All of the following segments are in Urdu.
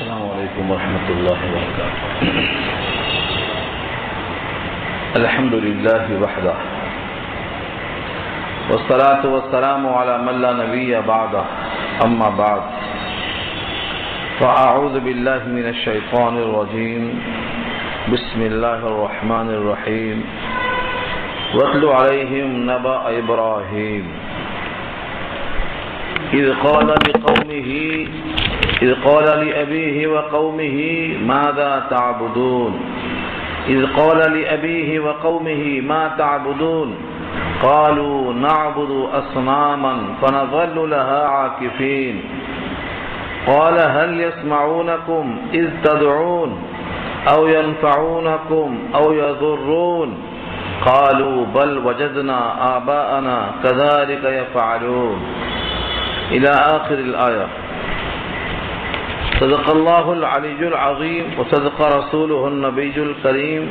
السلام علیکم ورحمۃ اللہ وبرکاتہ. الحمد للہ وحدہ والصلاة والسلام علی من لا نبی بعدہ اما بعد فاعوذ باللہ من الشیطان الرجیم بسم اللہ الرحمن الرحیم واتل علیہم نبأ ابراہیم إذ قال لأبيه وقومه ماذا تعبدون إذ قال لأبيه وقومه ما تعبدون قالوا نعبد أصناما فنظل لها عاكفين قال هل يسمعونكم إذ تدعون أو ينفعونكم أو يضرون قالوا بل وجدنا آباءنا كذلك يفعلون إلى آخر الآية. صدق الله العلي العظيم وصدق رسوله النبي الكريم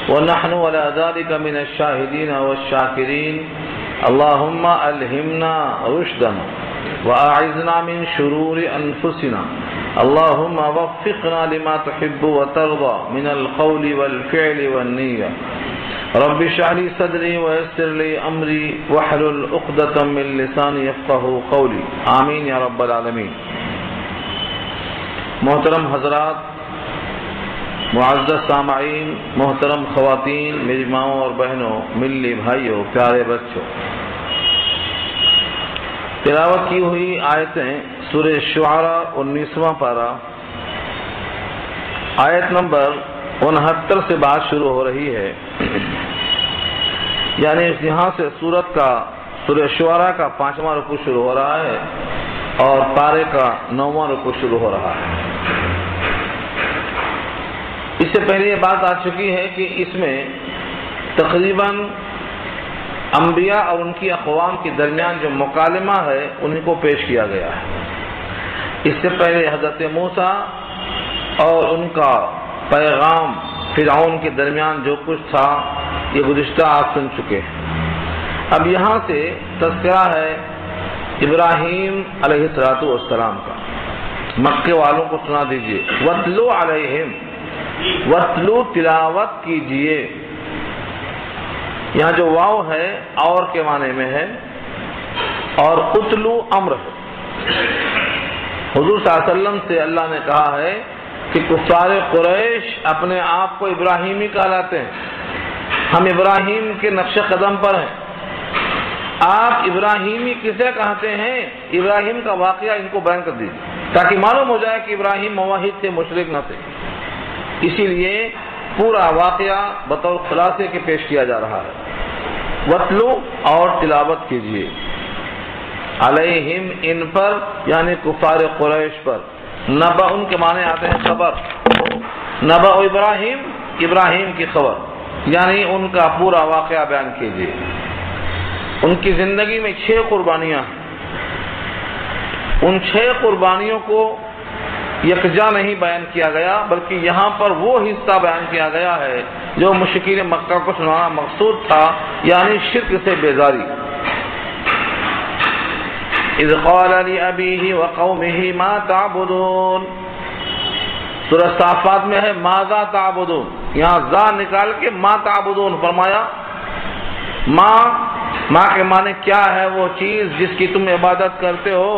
ونحن على ذلك من الشاهدين والشاكرين. اللهم ألهمنا رشدنا وأعذنا من شرور أنفسنا. اللهم وفقنا لما تحب وترضى من القول والفعل والنية. رب اشرح لي صدري ويسر لي امري واحلل عقدة من لساني يفقهوا قولي. آمین یا رب العالمین. محترم حضرات، معزز سامعین، محترم خواتین، میری ماؤں اور بہنوں، ملی بھائیوں، پیارے بچوں، تلاوت کی ہوئی آیتیں سورہ شعراء 19واں پارہ آیت نمبر 69 سے بات شروع ہو رہی ہے. یعنی یہاں سے سورہ شعراء کا 5واں رکوع شروع ہو رہا ہے اور پارے کا 9واں رکوع شروع ہو رہا ہے. اس سے پہلے یہ بات آ چکی ہے کہ اس میں تقریباً انبیاء اور ان کی اقوام کے درمیان جو مکالمہ ہے انہیں کو پیش کیا گیا ہے. اس سے پہلے حضرت موسیٰ اور ان کا پیغام فرعون کے درمیان جو کچھ تھا یہ گزشتہ آپ سن چکے ہیں. اب یہاں سے تذکرہ ہے ابراہیم علیہ السلام کا. مکے والوں کو سنا دیجئے. وَاتْلُ عَلَيْهِمْ، وَاتْلُ تلاوت کیجئے. یہاں جو واو ہے اور کے معنی میں ہے اور اتلو امر ہے. حضور صلی اللہ علیہ وسلم سے اللہ نے کہا ہے کہ کفار قریش اپنے آپ کو ابراہیمی کہلاتے ہیں. ہم ابراہیم کے نقش قدم پر ہیں. آپ ابراہیمی کسے کہتے ہیں؟ ابراہیم کا واقعہ ان کو بیان کر دیجیے تاکہ معلوم ہو جائے کہ ابراہیم موحد تھے، مشرک نہ تھے. اسی لیے پورا واقعہ بطور خلاصے کے پیش کیا جا رہا ہے. وَاتْلُو اور تلاوت کیجیے. علیہم ان پر، یعنی کفار قریش پر. نبا ان کے معنی آتے ہیں خبر. نبا ابراہیم، ابراہیم کی خبر، یعنی ان کا پورا واقعہ بیان کیجیے. ان کی زندگی میں 6 قربانیاں ہیں. ان 6 قربانیوں کو یکجا نہیں بیان کیا گیا بلکہ یہاں پر وہ حصہ بیان کیا گیا ہے جو مشرکین مکہ کو سنانا مقصود تھا، یعنی شرک سے بیزاری. اذ قال لأبيه وقومه ما تعبدون. سورہ صافات میں ہے ماذا تعبدون، یہاں ذا نکال کے ما تعبدون فرمایا. ماں کے معنی کیا ہے وہ چیز جس کی تم عبادت کرتے ہو،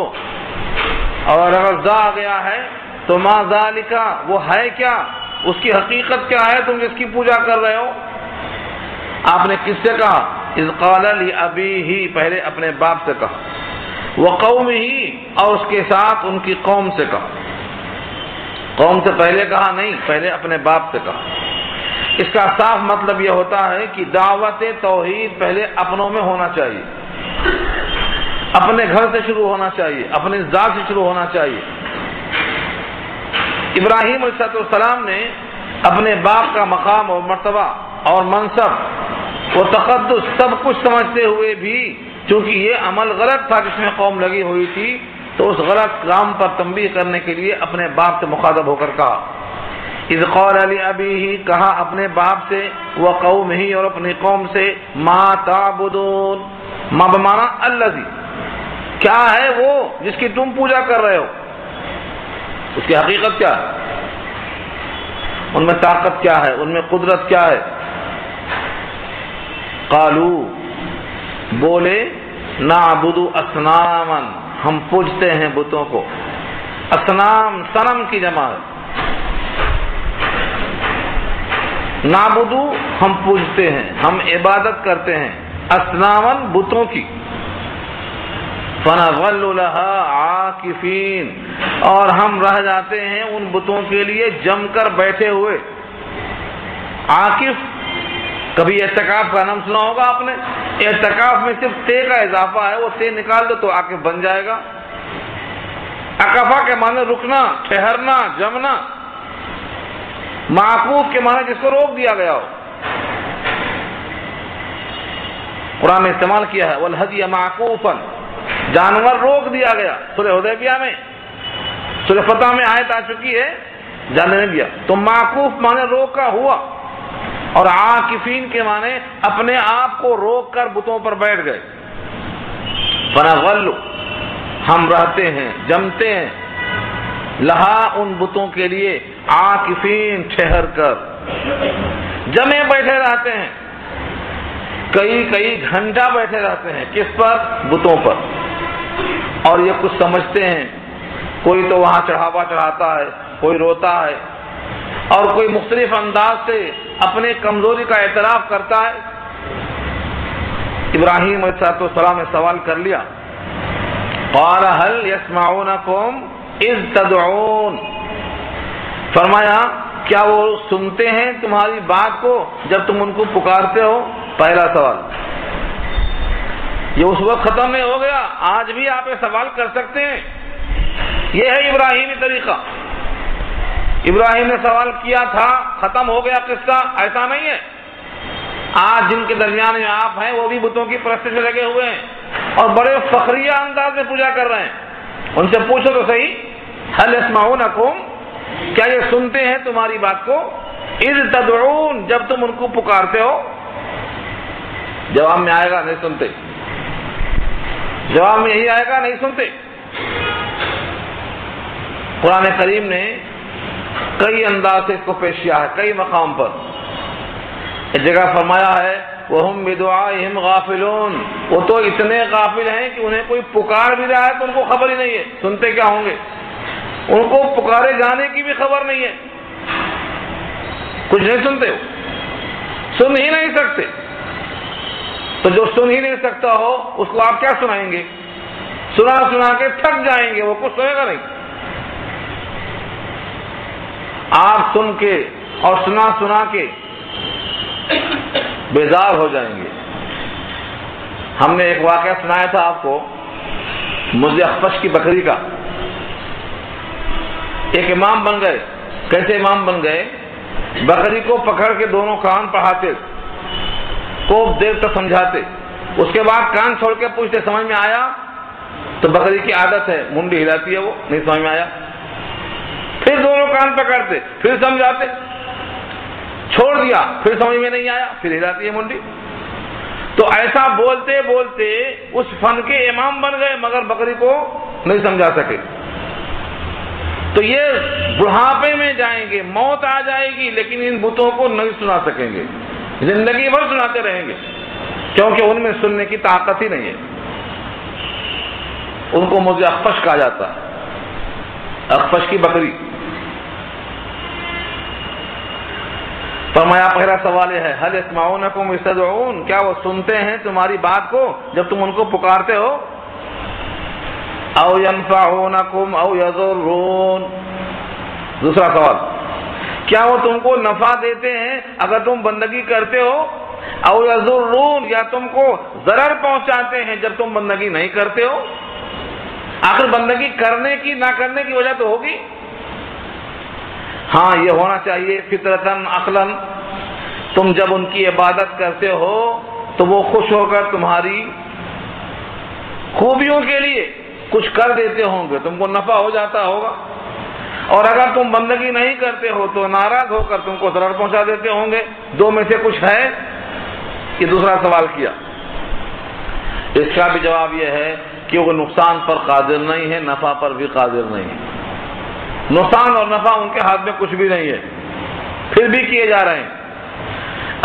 اور اگر ذا آ گیا ہے تو ما ذالک وہ ہے کیا، اس کی حقیقت کیا ہے تم جس کی پوجا کر رہے ہو. آپ نے کس سے کہا؟ اذ قال لأبيه، پہلے اپنے باپ سے کہا. وقومه اور اس کے ساتھ ان کی قوم سے کہا. قوم سے پہلے کہا نہیں، پہلے اپنے باپ سے کہا. اس کا صاف مطلب یہ ہوتا ہے کہ دعوت توحید پہلے اپنوں میں ہونا چاہیے، اپنے گھر سے شروع ہونا چاہیے، اپنے ذات سے شروع ہونا چاہیے. ابراہیم علیہ السلام نے اپنے باپ کا مقام اور مرتبہ اور منصب و تقدس سب کچھ سمجھتے ہوئے بھی چونکہ یہ عمل غلط تھا جس میں قوم لگی ہوئی تھی تو اس غلط کام پر تنبیہ کرنے کے لیے اپنے باپ سے مخاطب ہو کر کہا. اذ قال لأبيه، کہا اپنے باپ سے، وقومه اور اپنی قوم سے، ما تعبدون، ما بمانا الذی، کیا ہے وہ جس کی تم پوجا کر رہے ہو. اس کی حقیقت کیا ہے؟ ان میں طاقت کیا ہے؟ ان میں قدرت کیا ہے؟ قالو بولے نعبد اصناما ہم پوجتے ہیں بتوں کو. اصنام صنم کی جمع ہے. نعبدو ہم پوجتے ہیں، ہم عبادت کرتے ہیں، اصناما بتوں کی. فنظل لها عاکفین اور ہم رہ جاتے ہیں ان بتوں کے لیے جم کر بیٹھے ہوئے. عاکف کبھی اعتکاف کا نام سنا ہوگا آپ نے. اعتکاف میں صرف تے کا اضافہ ہے، وہ تے نکال دو تو عاکف بن جائے گا. عکفہ کے معنی رکنا، ٹھہرنا، جمنا. معکوف کے معنی جس کو روک دیا گیا ہو. قرآن نے استعمال کیا ہے والہدی معکوفا، جانور روک دیا گیا. سورہ حدیبیہ میں، سورہ فتح میں آیت آ چکی ہے، جانے نہیں دیا. تو معکوف معنی روکا ہوا، اور عاکفین کے معنی اپنے آپ کو روک کر بتوں پر بیٹھ گئے. فنظل ہم رہتے ہیں، جمتے ہیں، لہا ان بتوں کے لیے، عاکفین ٹھہر کر، جمے بیٹھے رہتے ہیں. کئی گھنٹہ بیٹھے رہتے ہیں. کس پر؟ بتوں پر. اور یہ کچھ سمجھتے ہیں. کوئی تو وہاں چڑھاوا چڑھاتا ہے، کوئی روتا ہے، اور کوئی مختلف انداز سے اپنے کمزوری کا اعتراف کرتا ہے. ابراہیم علیہ السلام نے سوال کر لیا. قال هل يسمعونكم اذ تدعون، فرمایا کیا وہ سنتے ہیں تمہاری بات کو جب تم ان کو پکارتے ہو؟ پہلا سوال. یہ اس وقت ختم نہیں ہو گیا، آج بھی آپ یہ سوال کر سکتے ہیں. یہ ہے ابراہیمی طریقہ. ابراہیم نے سوال کیا تھا، ختم ہو گیا قصہ، ایسا نہیں ہے. آج جن کے درمیان میں آپ ہیں وہ بھی بتوں کی پرستش میں لگے ہوئے ہیں اور بڑے فخریہ انداز میں پوجا کر رہے ہیں. ان سے پوچھو تو صحیح، هل يسمعونكم، کیا یہ سنتے ہیں تمہاری بات کو؟ اذ تدعون، جب تم ان کو پکارتے ہو. جواب میں آئے گا نہیں سنتے. جواب میں یہی آئے گا نہیں سنتے. قرآن کریم نے کئی انداز سے اس کو پیش کیا ہے، کئی مقام پر. ایک جگہ فرمایا ہے وَهُمْ بِدُعَائِهِمْ غَافِلُونَ، وہ تو اتنے غافل ہیں کہ انہیں کوئی پکار بھی رہا ہے تو ان کو خبر ہی نہیں ہے. سنتے کیا ہوں گے؟ ان کو پکارے جانے کی بھی خبر نہیں ہے. کچھ نہیں سنتے ہو، سن ہی نہیں سکتے. تو جو سن ہی نہیں سکتا ہو اس کو آپ کیا سنائیں گے؟ سنا کے تھک جائیں گے، وہ کچھ سنے گا نہیں. آپ سن کے اور سنا کے بیزار ہو جائیں گے. ہم نے ایک واقعہ سنایا تھا آپ کو مجھے اخفش کی بکری کا. ایک امام بن گئے. کیسے امام بن گئے؟ بکری کو پکڑ کے دونوں کان پڑھاتے، خوب دیر تک سمجھاتے. اس کے بعد کان چھوڑ کے پوچھتے سمجھ میں آیا؟ تو بکری کی عادت ہے منڈی ہلاتی ہے، وہ نہیں سمجھ میں آیا. پھر دونوں کان پکڑتے، پھر سمجھاتے، چھوڑ دیا، پھر سمجھ میں نہیں آیا، پھر ہلاتی ہے منڈی. تو ایسا بولتے بولتے اس فن کے امام بن گئے مگر بکری کو نہیں سمجھا سکے. تو یہ بڑھاپے میں جائیں گے، موت آ جائے گی، لیکن ان بتوں کو نہیں سنا سکیں گے. زندگی بھر سناتے رہیں گے کیونکہ ان میں سننے کی طاقت ہی نہیں ہے. ان کو مجھے اخفش کہا جاتا ہے، اخفش کی بکری. فرمایا پہلا سوال یہ ہے هل يسمعونكم اذ تدعون، کیا وہ سنتے ہیں تمہاری بات کو جب تم ان کو پکارتے ہو؟ او ينفعونكم او يضرون. دوسرا سوال، کیا وہ تم کو نفع دیتے ہیں اگر تم بندگی کرتے ہو؟ او يضرون، یا تم کو ضرر پہنچاتے ہیں جب تم بندگی نہیں کرتے ہو؟ آخر بندگی کرنے کی نہ کرنے کی وجہ تو ہوگی. ہاں یہ ہونا چاہیے فطرتاً عقلاً. تم جب ان کی عبادت کرتے ہو تو وہ خوش ہو کر تمہاری خوبیوں کے لیے کچھ کر دیتے ہوں گے، تم کو نفع ہو جاتا ہوگا. اور اگر تم بندگی نہیں کرتے ہو تو ناراض ہو کر تم کو ضرر پہنچا دیتے ہوں گے. دو میں سے کچھ ہے؟ یہ دوسرا سوال کیا. اس کا بھی جواب یہ ہے کہ وہ نقصان پر قادر نہیں ہے، نفع پر بھی قادر نہیں ہے. نقصان اور نفع ان کے ہاتھ میں کچھ بھی نہیں ہے، پھر بھی کیے جا رہے ہیں۔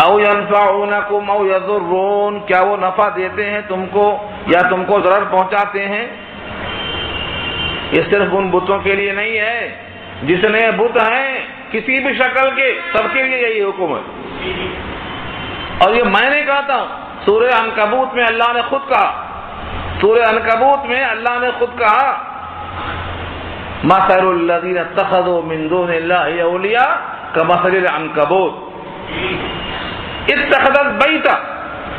او ینفعونکم او یضرون، کیا وہ نفع دیتے ہیں تم کو یا تم کو ضرر پہنچاتے ہیں؟ یہ صرف ان بتوں کے لیے نہیں ہے، جتنے بت ہیں کسی بھی شکل کے، سب کے لیے یہی حکم ہے۔ اور یہ میں نہیں کہتا ہوں، سورہ عنکبوت میں اللہ نے خود کہا، سورہ عنکبوت میں اللہ نے خود کہا مثل الذین اتخذوا من دون اللہ اولیاء کمثل العنکبوت اتخذت بیتا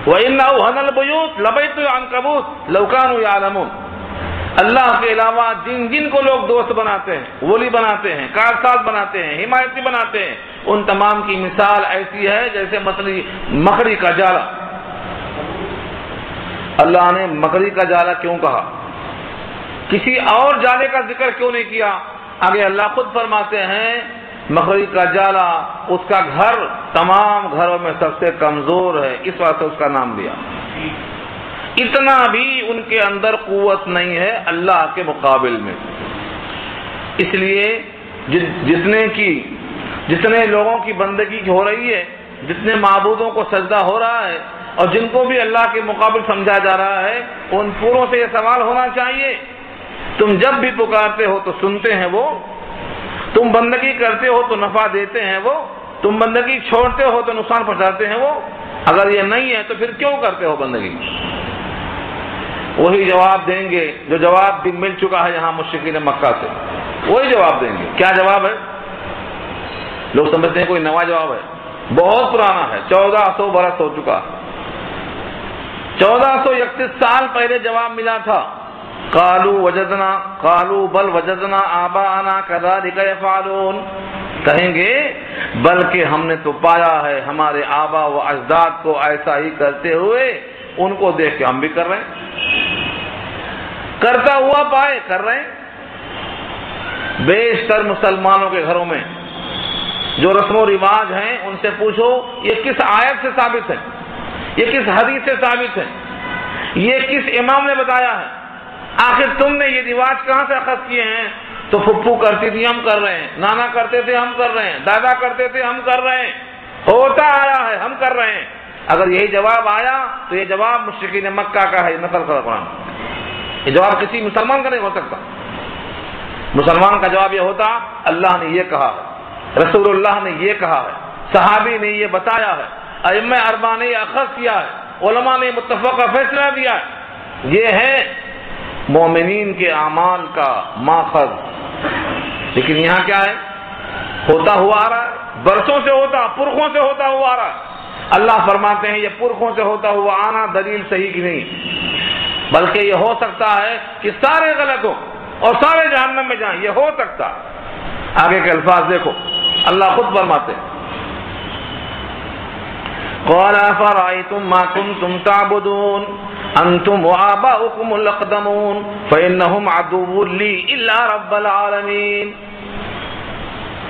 وان اوہن البیوت لبیت العنکبوت لو کانوا یعلمون۔ اللہ کے علاوہ جن جن کو لوگ دوست بناتے ہیں، ولی بناتے ہیں، کارساز بناتے ہیں، حمایتی بناتے ہیں، ان تمام کی مثال ایسی ہے جیسے مکڑی کا جالا۔ اللہ نے مکڑی کا جالا کیوں کہا؟ کسی اور جالے کا ذکر کیوں نہیں کیا؟ آگے اللہ خود فرماتے ہیں مکڑی کا جالا اس کا گھر تمام گھروں میں سب سے کمزور ہے، اس واسطے اس کا نام دیا۔ اتنا بھی ان کے اندر قوت نہیں ہے اللہ کے مقابل میں۔ اس لیے جتنے لوگوں کی بندگی ہو رہی ہے، جتنے معبودوں کو سجدہ ہو رہا ہے اور جن کو بھی اللہ کے مقابل سمجھا جا رہا ہے، ان پوروں سے یہ سوال ہونا چاہیے، تم جب بھی پکارتے ہو تو سنتے ہیں وہ، تم بندگی کرتے ہو تو نفع دیتے ہیں وہ، تم بندگی چھوڑتے ہو تو نقصان پہنچاتے ہیں وہ؟ اگر یہ نہیں ہے تو پھر کیوں کرتے ہو بندگی؟ وہی جواب دیں گے جو جواب بھی مل چکا ہے یہاں مشرکین مکہ سے، وہی جواب دیں گے۔ کیا جواب ہے؟ لوگ سمجھتے ہیں کوئی نیا جواب ہے، بہت پرانا ہے، 1400 برس ہو چکا، 1431 سال پہلے جواب ملا تھا۔ قالوا بل وجدنا آباءنا كذلك يفعلون، کہیں گے بلکہ ہم نے تو پایا ہے ہمارے آبا و اجداد کو ایسا ہی کرتے ہوئے، ان کو دیکھ کے ہم بھی کر رہے ہیں، کرتا ہوا پائے کر رہے ہیں۔ بیشتر مسلمانوں کے گھروں میں جو رسم و رواج ہیں ان سے پوچھو یہ کس آیت سے ثابت ہے، یہ کس حدیث سے ثابت ہے، یہ کس امام نے بتایا ہے؟ آخر تم نے یہ رواج کہاں سے اخذ کیے ہیں؟ تو پھپھو کرتی تھی ہم کر رہے ہیں، نانا کرتے تھے ہم کر رہے ہیں، دادا کرتے تھے ہم کر رہے ہیں، ہوتا آیا ہے ہم کر رہے ہیں۔ اگر یہی جواب آیا تو یہ جواب مشرکین مکہ کا ہے، نقل کا قرآن، یہ جواب کسی مسلمان کا نہیں ہو سکتا۔ مسلمان کا جواب یہ ہوتا اللہ نے یہ کہا ہے، رسول اللہ نے یہ کہا ہے، صحابی نے یہ بتایا ہے، ائمہ اربعہ نے یہ اخذ کیا ہے، علماء نے متفقہ فیصلہ دیا ہے۔ یہ ہے مومنین کے اعمال کا ماخذ۔ لیکن یہاں کیا ہے؟ ہوتا ہوا آ رہا ہے، برسوں سے ہوتا، پرخوں سے ہوتا ہوا آ رہا ہے۔ اللہ فرماتے ہیں یہ پرخوں سے ہوتا ہوا آنا دلیل صحیح کی نہیں، بلکہ یہ ہو سکتا ہے کہ سارے غلط ہوں اور سارے جہنم میں جائیں، یہ ہو سکتا ہے۔ آگے کے الفاظ دیکھو، اللہ خود فرماتے ہیں قال افرأيتم ما كنتم تعبدون انتم وآباؤكم الاقدمون فإنهم عدو لي الا رب العالمین۔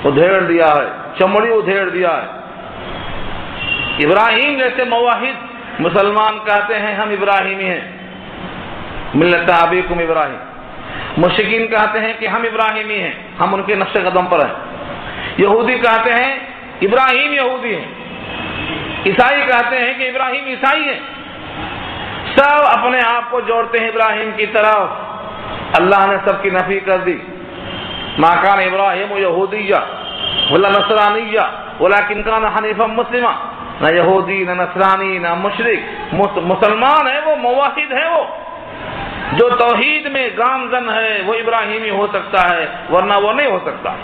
ادھیڑ دیا ہے، چمڑی ادھیڑ دیا ہے۔ ابراہیم جیسے موحد مسلمان کہتے ہیں ہم ابراہیمی ہیں، ملت ابیکم ابراہیم۔ مشرکین کہتے ہیں کہ ہم ابراہیمی ہیں، ہم ان کے نقش قدم پر ہیں۔ یہودی کہتے ہیں ابراہیم یہودی ہیں، عیسائی کہتے ہیں کہ ابراہیم عیسائی ہیں، سب اپنے آپ کو جوڑتے ہیں ابراہیم کی طرف۔ اللہ نے سب کی نفی کر دی۔ ما کان ابراہیم یہودیہ ولا نصرانیہ ولکن کان حنیفا مسلما، نہ یہودی نہ نصرانی نہ مشرک، مسلمان ہے وہ، موحد ہے وہ، جو توحید میں گامزن ہے وہ ابراہیمی ہو سکتا ہے، ورنہ وہ نہیں ہو سکتا۔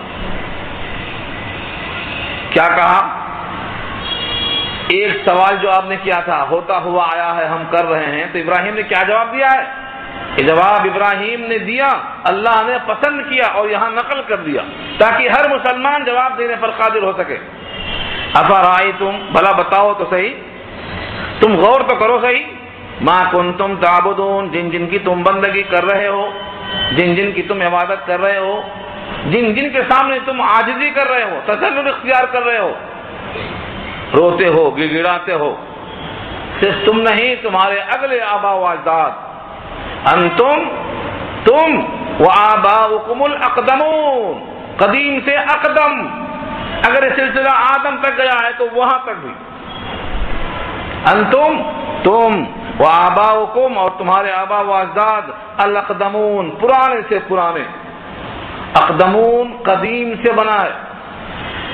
کیا کہا؟ ایک سوال جو آپ نے کیا تھا ہوتا ہوا آیا ہے ہم کر رہے ہیں، تو ابراہیم نے کیا جواب دیا ہے؟ یہ جواب ابراہیم نے دیا، اللہ نے پسند کیا اور یہاں نقل کر دیا تاکہ ہر مسلمان جواب دینے پر قادر ہو سکے۔ افرأیتم، بھلا بتاؤ تو صحیح، تم غور تو کرو صحیح، ما کنتم تعبدون، جن جن کی تم بندگی کر رہے ہو، جن جن کی تم عبادت کر رہے ہو، جن جن کے سامنے تم عاجزی کر رہے ہو، تذلل اختیار کر رہے ہو، روتے ہو، گڑگڑاتے ہو، صرف تم نہیں تمہارے اگلے آبا و اجداد، انتم، تم و آباؤکم الاقدمون، قدیم سے اقدم، اگر یہ سلسلہ آدم تک گیا ہے تو وہاں تک بھی انتم، تم، و آباؤکم، اور تمہارے آبا و اجداد، الاقدمون، پرانے سے پرانے. اقدمون قدیم سے بنا ہے،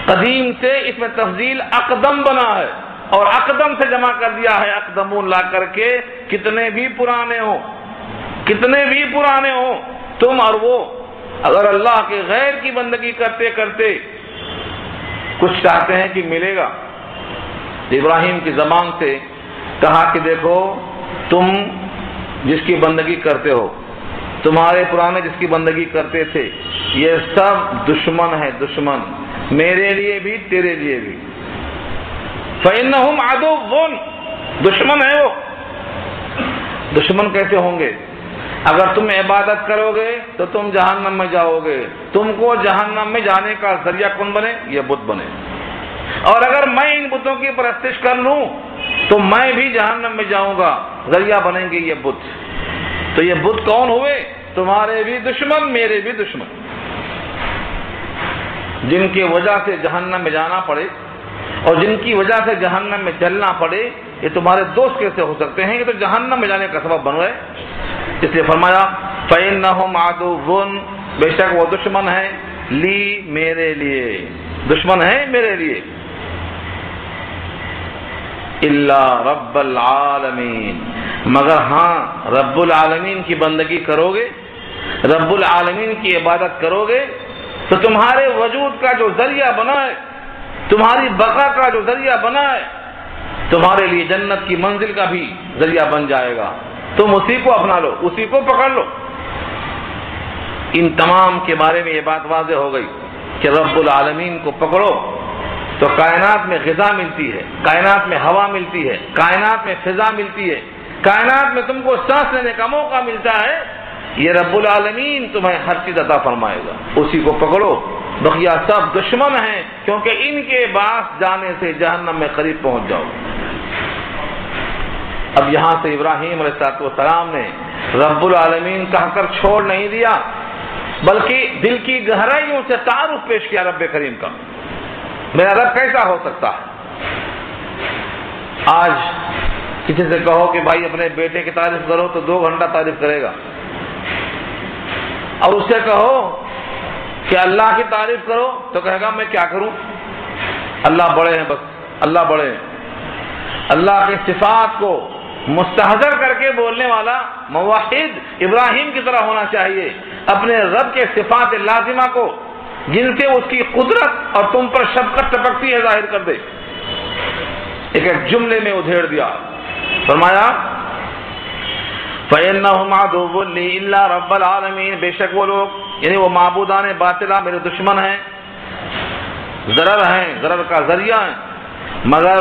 قدیم سے اس میں تفضیل اقدم بنا ہے، اور اقدم سے جمع کر دیا ہے اقدمون لا کر کے. کتنے بھی پرانے ہوں، کتنے بھی پرانے ہوں، تم اور وہ اگر اللہ کے غیر کی بندگی کرتے کرتے کچھ چاہتے ہیں کہ ملے گا، ابراہیم کی زبان سے کہا کہ دیکھو تم جس کی بندگی کرتے ہو، تمہارے پرانے جس کی بندگی کرتے تھے، یہ سب دشمن ہے، دشمن، میرے لیے بھی تیرے لیے بھی. فَإِنَّهُمْ عَدُوٌّ، دشمن ہے وہ. دشمن کیسے ہوں گے؟ اگر تم عبادت کرو گے تو تم جہنم میں جاؤ گے، تم کو جہنم میں جانے کا ذریعہ کون بنے؟ یہ بت بنے. اور اگر میں ان بتوں کی پرستش کر لوں تو میں بھی جہنم میں جاؤں گا، ذریعہ بنیں گے یہ بت. تو یہ بت کون ہوئے؟ تمہارے بھی دشمن، میرے بھی دشمن، جن کی وجہ سے جہنم میں جانا پڑے اور جن کی وجہ سے جہنم میں جلنا پڑے. یہ تمہارے دوست کیسے ہو سکتے ہیں؟ یہ تو جہنم میں جانے کا سبب بن گئے. اس لیے فرمایا فَإِنَّهُمْ عَدُوٌّ، بے شک وہ دشمن ہے، لی، میرے لیے، دشمن ہے میرے لیے. الا رب العالمین، مگر ہاں رب العالمین کی بندگی کرو گے، رب العالمین کی عبادت کرو گے تو تمہارے وجود کا جو ذریعہ بنا ہے، تمہاری بقا کا جو ذریعہ بنا ہے، تمہارے لیے جنت کی منزل کا بھی ذریعہ بن جائے گا. تم اسی کو اپنا لو، اسی کو پکڑ لو. ان تمام کے بارے میں یہ بات واضح ہو گئی کہ رب العالمین کو پکڑو تو کائنات میں غذا ملتی ہے، کائنات میں ہوا ملتی ہے، کائنات میں فضا ملتی ہے، کائنات میں تم کو سانس لینے کا موقع ملتا ہے. یہ رب العالمین تمہیں ہر چیز عطا فرمائے گا، اسی کو پکڑو. بقیہ سب دشمن ہیں، کیونکہ ان کے باس جانے سے جہنم میں قریب پہنچ جاؤ. اب یہاں سے ابراہیم علیہ السلام نے رب العالمین کہہ کر چھوڑ نہیں دیا، بلکہ دل کی گہرائیوں سے تعارف پیش کیا رب کریم کا. میرا رب کیسا ہو سکتا ہے؟ آج کسی سے کہو کہ بھائی اپنے بیٹے کی تعریف کرو تو 2 گھنٹہ تعریف کرے گا، اور اس سے کہو کہ اللہ کی تعریف کرو تو کہے گا میں کیا کروں، اللہ بڑے ہیں، بس اللہ بڑے ہیں. اللہ کی صفات کو مستحضر کر کے بولنے والا موحد ابراہیم کی طرح ہونا چاہیے. اپنے رب کے صفات لازمہ کو جن سے اس کی قدرت اور تم پر شفقت ٹپکتی ہے ظاہر کر دے. ایک جملے میں ادھیڑ دیا. فرمایا فَإِنَّهُمْ عَدُوٌّ لِّي إِلَّا رَبَّ الْعَالَمِينَ، بے شک وہ لوگ یعنی وہ معبودان باطلہ میرے دشمن ہیں، ضرر ہیں، ضرر کا ذریعہ ہیں، مگر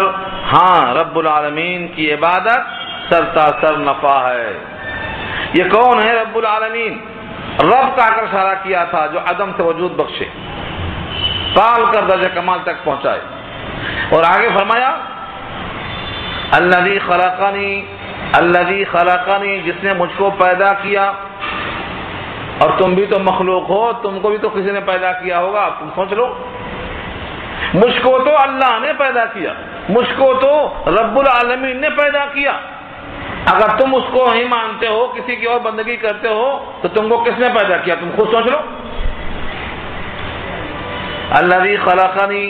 ہاں رب العالمین کی عبادت سر نفع ہے. یہ کون ہے رب العالمین؟ رب کا کر اشارہ کیا تھا جو عدم سے وجود بخشے، پال کر درجہ کمال تک پہنچائے. اور آگے فرمایا الذی خلقنی، جس نے مجھ کو پیدا کیا. اور تم بھی تو مخلوق ہو، تم کو بھی تو کسی نے پیدا کیا ہوگا. تم سوچ لو، مجھ کو تو اللہ نے پیدا کیا، مجھ کو تو رب العالمین نے پیدا کیا. اگر تم اس کو ہی مانتے ہو، کسی کی اور بندگی کرتے ہو، تو تم کو کس نے پیدا کیا؟ تم خود سوچ لو. الذی خلقنی،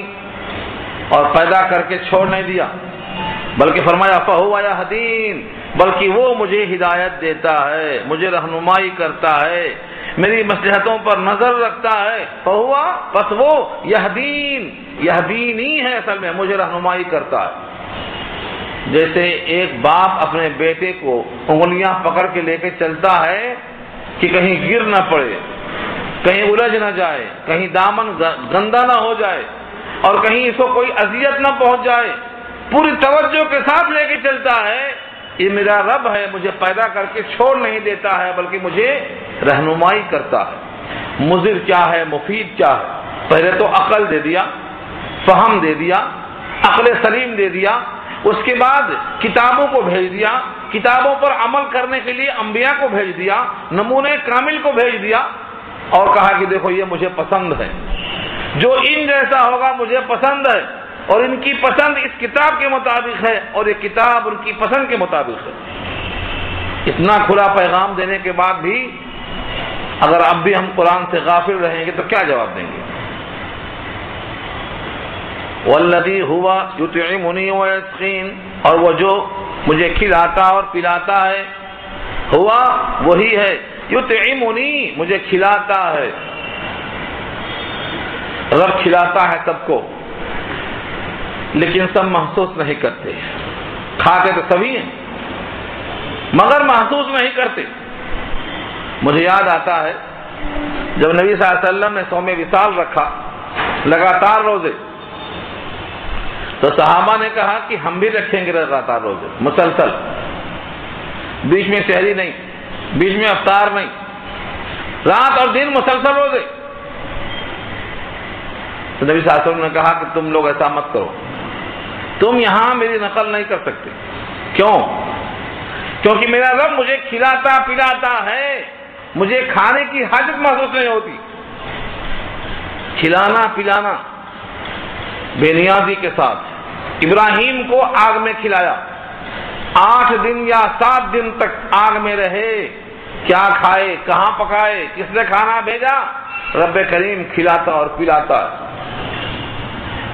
اور پیدا کر کے چھوڑ نہیں دیا، بلکہ فرمایا فہو یہدین، بلکہ وہ مجھے ہدایت دیتا ہے، مجھے رہنمائی کرتا ہے، میری مصلحتوں پر نظر رکھتا ہے. فہو، پس وہ یہدین، یہدینی ہے اصل میں، مجھے رہنمائی کرتا ہے. جیسے ایک باپ اپنے بیٹے کو انگلیاں پکڑ کے لے کے چلتا ہے کہ کہیں گر نہ پڑے، کہیں الجھ نہ جائے، کہیں دامن گندا نہ ہو جائے، اور کہیں اس کو کوئی اذیت نہ پہنچ جائے، پوری توجہ کے ساتھ لے کے چلتا ہے. یہ میرا رب ہے، مجھے پیدا کر کے چھوڑ نہیں دیتا ہے، بلکہ مجھے رہنمائی کرتا ہے. مضر کیا ہے، مفید کیا ہے؟ پہلے تو عقل دے دیا، فہم دے دیا، عقل سلیم دے دیا. اس کے بعد کتابوں کو بھیج دیا، کتابوں پر عمل کرنے کے لیے انبیاء کو بھیج دیا، نمونے کامل کو بھیج دیا. اور کہا کہ دیکھو یہ مجھے پسند ہے، جو ان جیسا ہوگا مجھے پسند ہے، اور ان کی پسند اس کتاب کے مطابق ہے اور یہ کتاب ان کی پسند کے مطابق ہے۔ اتنا کھلا پیغام دینے کے بعد بھی اگر اب بھی ہم قرآن سے غافل رہیں گے تو کیا جواب دیں گے؟ والذی ہوا یطعمنی ویسقین، اور وہ جو مجھے کھلاتا اور پلاتا ہے، ہوا وہی ہے، یطعمنی مجھے کھلاتا ہے۔ رب کھلاتا ہے سب کو، لیکن سب محسوس نہیں کرتے، کھاتے تو سبھی ہیں مگر محسوس نہیں کرتے۔ مجھے یاد آتا ہے جب نبی صلی اللہ علیہ وسلم نے صوم وصال رکھا، لگاتار روزے، تو صحابہ نے کہا کہ ہم بھی رکھیں گے لگاتار روزے، مسلسل، بیچ میں سحری نہیں، بیچ میں افطار نہیں، رات اور دن مسلسل روزے۔ تو نبی صلی اللہ علیہ وسلم نے کہا کہ تم لوگ ایسا مت کرو، تم یہاں میری نقل نہیں کر سکتے۔ کیوں؟ کیونکہ میرا رب مجھے کھلاتا پلاتا ہے، مجھے کھانے کی حاجت محسوس نہیں ہوتی۔ کھلانا پلانا بے نیازی کے ساتھ ابراہیم کو آگ میں کھلایا، 8 دن یا 7 دن تک آگ میں رہے، کیا کھائے، کہاں پکائے، کس نے کھانا بھیجا؟ رب کریم کھلاتا اور پلاتا۔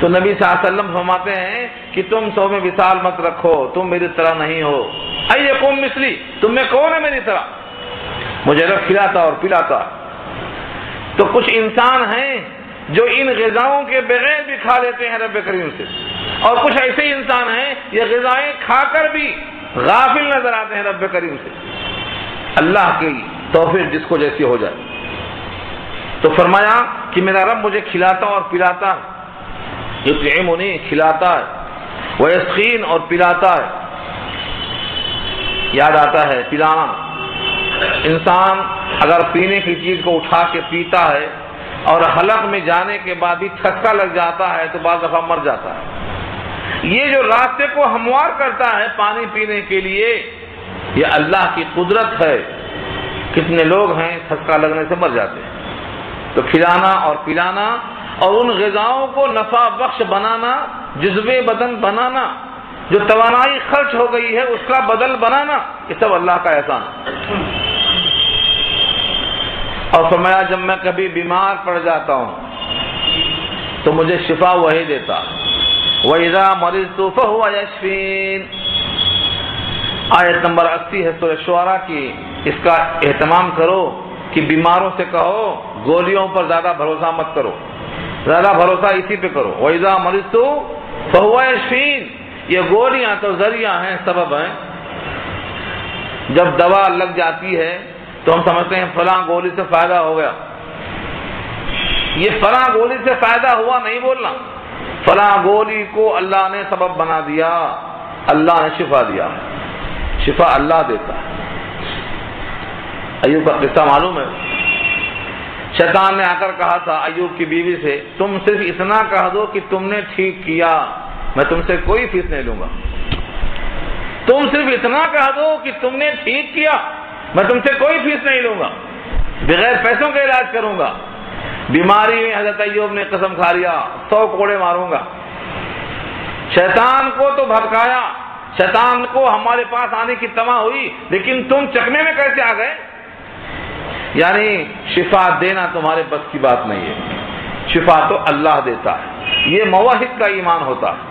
تو نبی صلی اللہ علیہ وسلم فرماتے ہیں کہ تم صوم وصال مت رکھو، تم میری طرح نہیں ہو۔ ایکم مثلی، تم میں کون ہے میری طرح؟ مجھے رب کھلاتا اور پلاتا۔ تو کچھ انسان ہیں جو ان غذاؤں کے بغیر بھی کھا لیتے ہیں رب کریم سے، اور کچھ ایسے انسان ہیں یہ غذائیں کھا کر بھی غافل نظر آتے ہیں رب کریم سے۔ اللہ کی توفیق جس کو جیسی ہو جائے۔ تو فرمایا کہ میرا رب مجھے کھلاتا اور پلاتا ہے، یطعمنی کھلاتا ہے، ویسقین اور پلاتا ہے۔ یاد آتا ہے پلانا، انسان اگر پینے کی چیز کو اٹھا کے پیتا ہے اور حلق میں جانے کے بعد بھی ٹھسکا لگ جاتا ہے تو بعض دفعہ مر جاتا ہے۔ یہ جو راستے کو ہموار کرتا ہے پانی پینے کے لیے، یہ اللہ کی قدرت ہے۔ کتنے لوگ ہیں ٹھسکا لگنے سے مر جاتے ہیں۔ تو کھلانا اور پلانا اور ان غذاؤں کو نفع بخش بنانا، جزو بدن بنانا، جو توانائی خرچ ہو گئی ہے اس کا بدل بنانا، یہ سب اللہ کا احسان ہے۔ اور فرمایا جب میں کبھی بیمار پڑ جاتا ہوں تو مجھے شفا وہی دیتا۔ وَإِذَا مَرِضْتُ فَهُوَ يَشْفِينِ، آیت نمبر 80 ہے سورہ شعراء کی۔ اس کا اہتمام کرو کہ بیماروں سے کہو گولیوں پر زیادہ بھروسہ مت کرو، زیادہ بھروسہ اسی پہ کرو۔ وَإِذَا مَرِضْتُ فَهُوَ يَشْفِينِ، یہ گولیاں تو ذریعہ ہیں، سبب ہیں۔ جب دوا لگ جاتی ہے تو ہم سمجھتے ہیں فلاں گولی سے فائدہ ہو گیا۔ یہ فلاں گولی سے فائدہ ہوا نہیں بولنا، فلاں گولی کو اللہ نے سبب بنا دیا، اللہ نے شفا دیا۔ شفا اللہ دیتا ہے۔ ایوب کا قصہ معلوم ہے، شیطان نے آ کر کہا تھا ایوب کی بیوی سے، تم صرف اتنا کہہ دو کہ تم نے ٹھیک کیا، میں تم سے کوئی فیس نہیں لوں گا۔ تم صرف اتنا کہہ دو کہ تم نے ٹھیک کیا، میں تم سے کوئی فیس نہیں لوں گا، بغیر پیسوں کا علاج کروں گا۔ بیماری میں حضرت ایوب نے قسم کھا لیا 100 کوڑے ماروں گا۔ شیطان کو تو بھٹکایا، شیطان کو ہمارے پاس آنے کی تما ہوئی، لیکن تم چکمے میں کیسے آ گئے؟ یعنی شفا دینا تمہارے بس کی بات نہیں ہے، شفا تو اللہ دیتا ہے۔ یہ موحد کا ایمان ہوتا ہے۔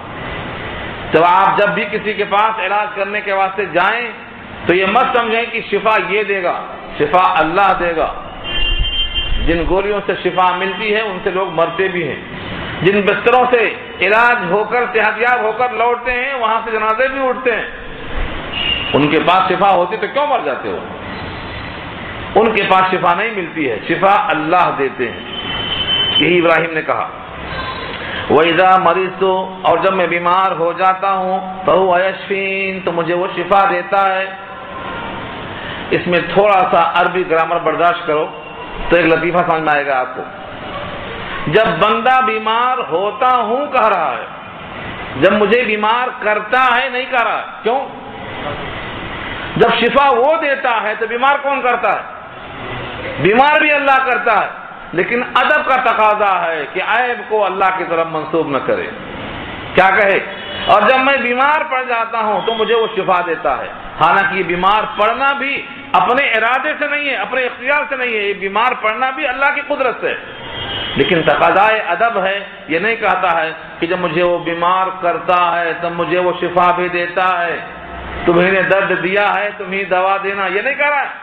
تو آپ جب بھی کسی کے پاس علاج کرنے کے واسطے جائیں تو یہ مت سمجھیں کہ شفا یہ دے گا، شفا اللہ دے گا۔ جن گولیوں سے شفا ملتی ہے ان سے لوگ مرتے بھی ہیں، جن بستروں سے علاج ہو کر صحت یاب ہو کر لوٹتے ہیں وہاں سے جنازے بھی اٹھتے ہیں۔ ان کے پاس شفا ہوتی تو کیوں مر جاتے ہو؟ ان کے پاس شفا نہیں ملتی ہے، شفا اللہ دیتے ہیں۔ یہی ابراہیم نے کہا وَإِذَا مَرِضْتُ، اور جب میں بیمار ہو جاتا ہوں فَهُوَ يَشْفِينِ، تو مجھے وہ شفا دیتا ہے۔ اس میں تھوڑا سا عربی گرامر برداشت کرو تو ایک لطیفہ سمجھ میں آئے گا آپ کو۔ جب بندہ بیمار ہوتا ہوں کہہ رہا ہے، جب مجھے بیمار کرتا ہے نہیں کہہ رہا ہے۔ کیوں؟ جب شفا وہ دیتا ہے تو بیمار کون کرتا ہے؟ بیمار بھی اللہ کرتا ہے، لیکن ادب کا تقاضا ہے کہ عیب کو اللہ کی طرف منسوب نہ کرے، کیا کہے؟ اور جب میں بیمار پڑ جاتا ہوں تو مجھے وہ شفا دیتا ہے، حالانکہ یہ بیمار پڑنا بھی اپنے ارادے سے نہیں ہے، اپنے اختیار سے نہیں ہے، یہ بیمار پڑنا بھی اللہ کی قدرت سے، لیکن تقاضائے ادب ہے، یہ نہیں کہتا ہے کہ جب مجھے وہ بیمار کرتا ہے تب مجھے وہ شفا بھی دیتا ہے، تمہیں نے درد دیا ہے تمہیں دوا دینا، یہ نہیں کہہ رہا ہے،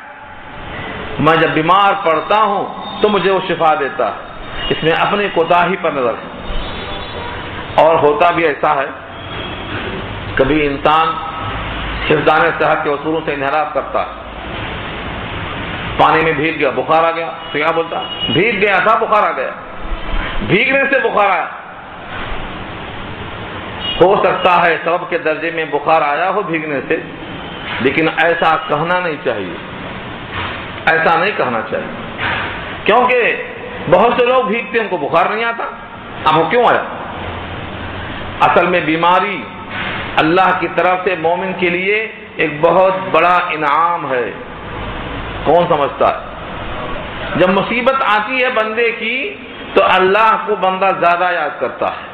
میں جب بیمار پڑتا ہوں تو مجھے وہ شفا دیتا ہے، اس میں اپنی کوتاہی پر نظر ہے۔ اور ہوتا بھی ایسا ہے، کبھی انسان حفظان صحت کے اصولوں سے انحراف کرتا ہے، پانی میں بھیگ گیا بخار آ گیا، تو کیا بولتا ہے؟ بھیگ گیا تھا بخار آ گیا، بھیگنے سے بخار آیا، ہو سکتا ہے سبب کے درجے میں بخار آیا ہو بھیگنے سے، لیکن ایسا کہنا نہیں چاہیے، ایسا نہیں کہنا چاہیے، کیونکہ بہت سے لوگ بھیگتے ہیں ان کو بخار نہیں آتا، اب وہ کیوں آیا؟ اصل میں بیماری اللہ کی طرف سے مومن کے لیے ایک بہت بڑا انعام ہے، کون سمجھتا ہے؟ جب مصیبت آتی ہے بندے کی تو اللہ کو بندہ زیادہ یاد کرتا ہے،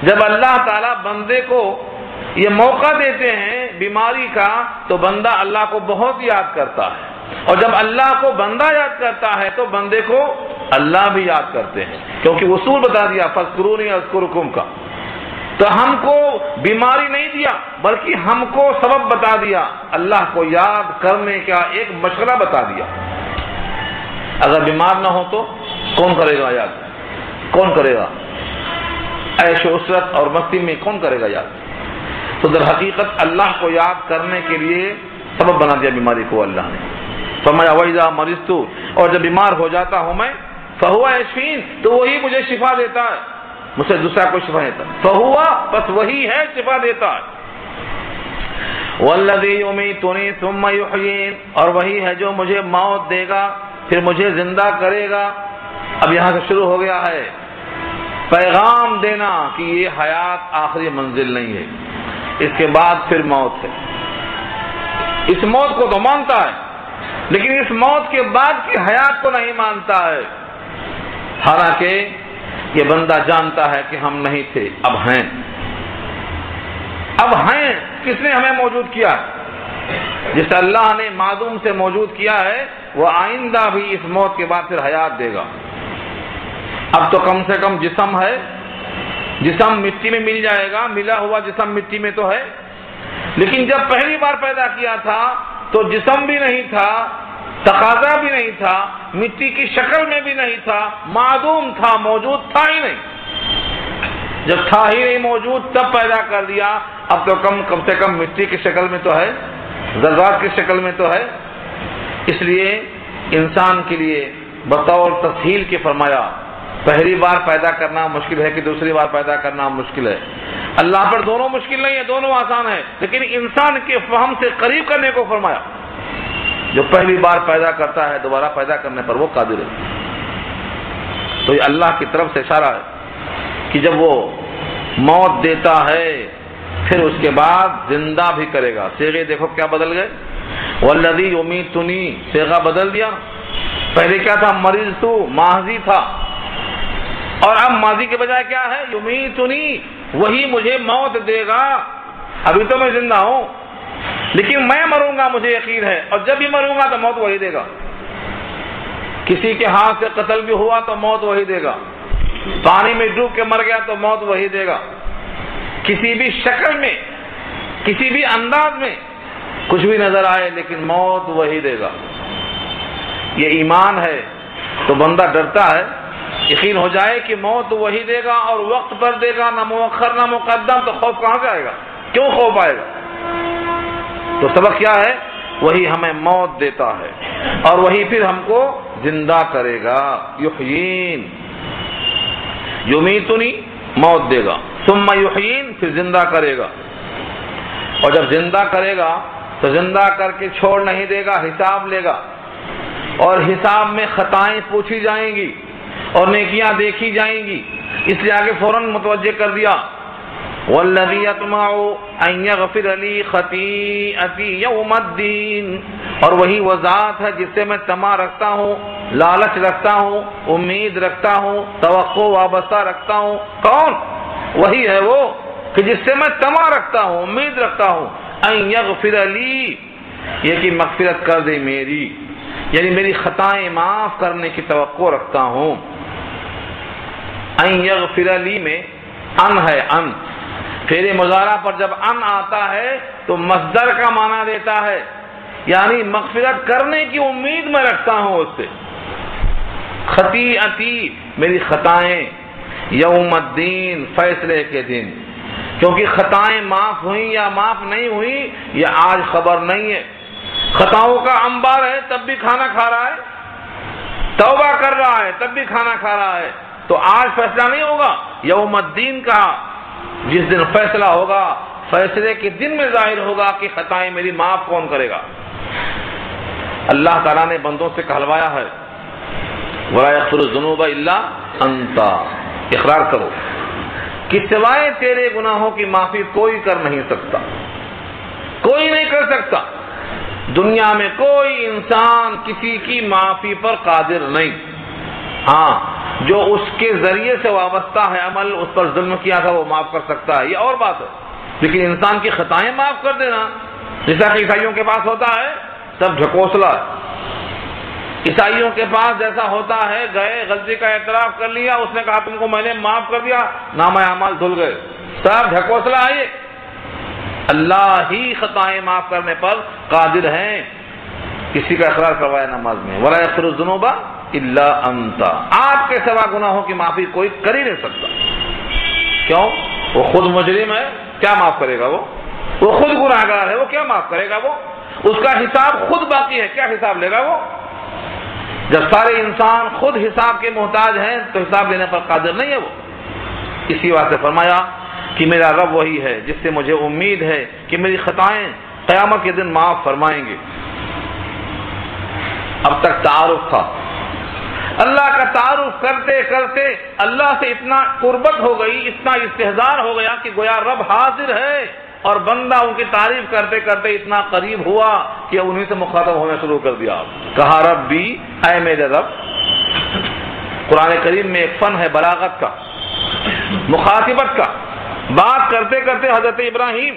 جب اللہ تعالیٰ بندے کو یہ موقع دیتے ہیں بیماری کا تو بندہ اللہ کو بہت یاد کرتا ہے، اور جب اللہ کو بندہ یاد کرتا ہے تو بندے کو اللہ بھی یاد کرتے ہیں، کیونکہ اصول بتا دیا فاذکرونی اذکرکم کا، تو ہم کو بیماری نہیں دیا بلکہ ہم کو سبب بتا دیا، اللہ کو یاد کرنے کا ایک مشغلہ بتا دیا۔ اگر بیمار نہ ہو تو کون کرے گا یاد؟ کون کرے گا؟ عیش و عشرت اور مستی میں کون کرے گا یاد؟ تو در حقیقت اللہ کو یاد کرنے کے لیے سبب بنا دیا بیماری کو اللہ نے۔ فرمایا وَإِذَا مَرِضْتُ، اور جب بیمار ہو جاتا ہوں میں فَهُوَ يَشْفِينِ، تو وہی مجھے شفا دیتا ہے، مجھ سے دوسرا کوئی شفا دیتا، فَهُوَ، بس وہی ہے شفا دیتا ہے۔ وَالَّذِي يُمِيتُنِي ثُمَّ يُحْيِينِ، اور وہی ہے جو مجھے موت دے گا پھر مجھے زندہ کرے گا۔ اب یہاں سے شروع ہو گیا ہے پیغام دینا کہ یہ حیات آخری منزل نہیں ہے، اس کے بعد پھر موت ہے۔ اس موت کو تو مانتا ہے لیکن اس موت کے بعد کی حیات کو نہیں مانتا ہے، حالانکہ یہ بندہ جانتا ہے کہ ہم نہیں تھے، اب ہیں، اب ہیں۔ کس نے ہمیں موجود کیا؟ جس اللہ نے معدوم سے موجود کیا ہے وہ آئندہ بھی اس موت کے بعد پھر حیات دے گا۔ اب تو کم سے کم جسم ہے، جسم مٹی میں مل جائے گا، ملا ہوا جسم مٹی میں تو ہے، لیکن جب پہلی بار پیدا کیا تھا تو جسم بھی نہیں تھا، تقاضا بھی نہیں تھا، مٹی کی شکل میں بھی نہیں تھا، معدوم تھا، موجود تھا ہی نہیں۔ جب تھا ہی نہیں موجود تب پیدا کر دیا، اب تو کم سے کم مٹی کی شکل میں تو ہے، ذرات کی شکل میں تو ہے۔ اس لیے انسان کے لیے بطور تسہیل کے فرمایا پہلی بار پیدا کرنا مشکل ہے کہ دوسری بار پیدا کرنا مشکل ہے۔ اللہ پر دونوں مشکل نہیں ہے، دونوں آسان ہے، لیکن انسان کے فہم سے قریب کرنے کو فرمایا۔ جو پہلی بار پیدا کرتا ہے دوبارہ پیدا کرنے پر وہ قادر ہے۔ تو یہ اللہ کی طرف سے اشارہ ہے کہ جب وہ موت دیتا ہے پھر اس کے بعد زندہ بھی کرے گا۔ صیغے دیکھو کیا بدل گئے، والذی یمیتنی صیغہ بدل دیا، پہلے کیا تھا؟ مریض تو ماضی تھا، اور اب ماضی کے بجائے کیا ہے؟ یمیتنی، وہی مجھے موت دے گا، ابھی تو میں زندہ ہوں لیکن میں مروں گا مجھے یقین ہے، اور جب بھی مروں گا تو موت وہی دے گا۔ کسی کے ہاتھ سے قتل بھی ہوا تو موت وہی دے گا، پانی میں ڈوب کے مر گیا تو موت وہی دے گا، کسی بھی شکل میں کسی بھی انداز میں کچھ بھی نظر آئے لیکن موت وہی دے گا۔ یہ ایمان ہے تو بندہ ڈرتا ہے، یقین ہو جائے کہ موت وہی دے گا اور وقت پر دے گا، نہ مؤخر نہ مقدم، تو خوف کہاں سے آئے گا؟ کیوں خوف آئے گا؟ تو سبق کیا ہے؟ وہی ہمیں موت دیتا ہے اور وہی پھر ہم کو زندہ کرے گا۔ یحیین، یمیتنی موت دے گا، ثم یحیین پھر زندہ کرے گا، اور جب زندہ کرے گا تو زندہ کر کے چھوڑ نہیں دے گا، حساب لے گا، اور حساب میں خطائیں پوچھی جائیں گی اور نیکیاں دیکھی جائیں گی۔ اس لیے آگے فوراً متوجہ کر دیا والذی یطمع ان یغفر لی خطیئتی یوم الدین، اور وہی وہ ذات ہے جس سے میں طمع رکھتا ہوں لالچ رکھتا ہوں، امید رکھتا ہوں، توقع وابستہ رکھتا ہوں۔ کون؟ وہی ہے وہ کہ جس سے میں طمع رکھتا ہوں، امید رکھتا ہوں، ان یغفر لی، یہ کہ مغفرت کر دے میری، یعنی میری خطائیں معاف کرنے کی توقع رکھتا ہوں۔ ان یغفر لی میں ان ہے، ان فعل مضارع پر جب ان آتا ہے تو مصدر کا معنی دیتا ہے، یعنی مغفرت کرنے کی امید میں رکھتا ہوں اس سے۔ خطیئتی، میری خطائیں، یوم الدین، فیصلے کے دن، کیونکہ خطائیں معاف ہوئیں یا معاف نہیں ہوئیں یہ آج خبر نہیں ہے۔ خطاؤں کا انبار ہے تب بھی کھانا کھا رہا ہے، توبہ کر رہا ہے تب بھی کھانا کھا رہا ہے، تو آج فیصلہ نہیں ہوگا، یوم الدین کا جس دن فیصلہ ہوگا، فیصلے کے دن میں ظاہر ہوگا کہ خطائیں میری معاف کون کرے گا۔ اللہ تعالیٰ نے بندوں سے کہلوایا ہے وَلَا يَغْفِرُ الذُّنُوبَ إِلَّا أَنْتَ، اقرار کرو کہ سوائے تیرے گناہوں کی معافی کوئی کر نہیں سکتا، کوئی نہیں کر سکتا۔ دنیا میں کوئی انسان کسی کی معافی پر قادر نہیں، ہاں جو اس کے ذریعے سے وابستہ ہے عمل، اس پر ظلم کیا تھا وہ معاف کر سکتا ہے، یہ اور بات ہے، لیکن انسان کی خطائیں معاف کر دینا جیسا کہ عیسائیوں کے پاس ہوتا ہے سب ڈھکوسلا ہے۔ عیسائیوں کے پاس جیسا ہوتا ہے، گئے غلطی کا اعتراف کر لیا، اس نے کہا تم کو میں نے معاف کر دیا، نامہ اعمال دھل گئے، سب ڈھکوسلا ہے۔ یہ اللہ ہی خطائیں معاف کرنے پر قادر ہیں۔ کسی کا اقرار کروایا نماز میں وَلَا يَغْفِرُ الذُّنُوبَ إِلَّا أَنْتَ، آپ کے سوا گناہوں کی معافی کوئی کر ہی نہیں سکتا۔ کیوں؟ وہ خود مجرم ہے، کیا معاف کرے گا وہ خود گناہگار ہے، وہ کیا معاف کرے گا وہ، اس کا حساب خود باقی ہے، کیا حساب لے گا وہ؟ جب سارے انسان خود حساب کے محتاج ہیں تو حساب لینے پر قادر نہیں ہے وہ۔ اسی واسطے فرمایا کہ میرا رب وہی ہے جس سے مجھے امید ہے کہ میری خطائیں قیامت کے دن معاف فرمائیں گے۔ اب تک تعارف تھا، اللہ کا تعارف کرتے کرتے اللہ سے اتنا قربت ہو گئی، اتنا استحضار ہو گیا کہ گویا رب حاضر ہے، اور بندہ ان کی تعریف کرتے کرتے اتنا قریب ہوا کہ انہیں سے مخاطب ہونا شروع کر دیا۔ کہا ربی، اے میرے رب۔ قرآن کریم میں ایک فن ہے بلاغت کا، مخاطبت کا۔ بات کرتے کرتے حضرت ابراہیم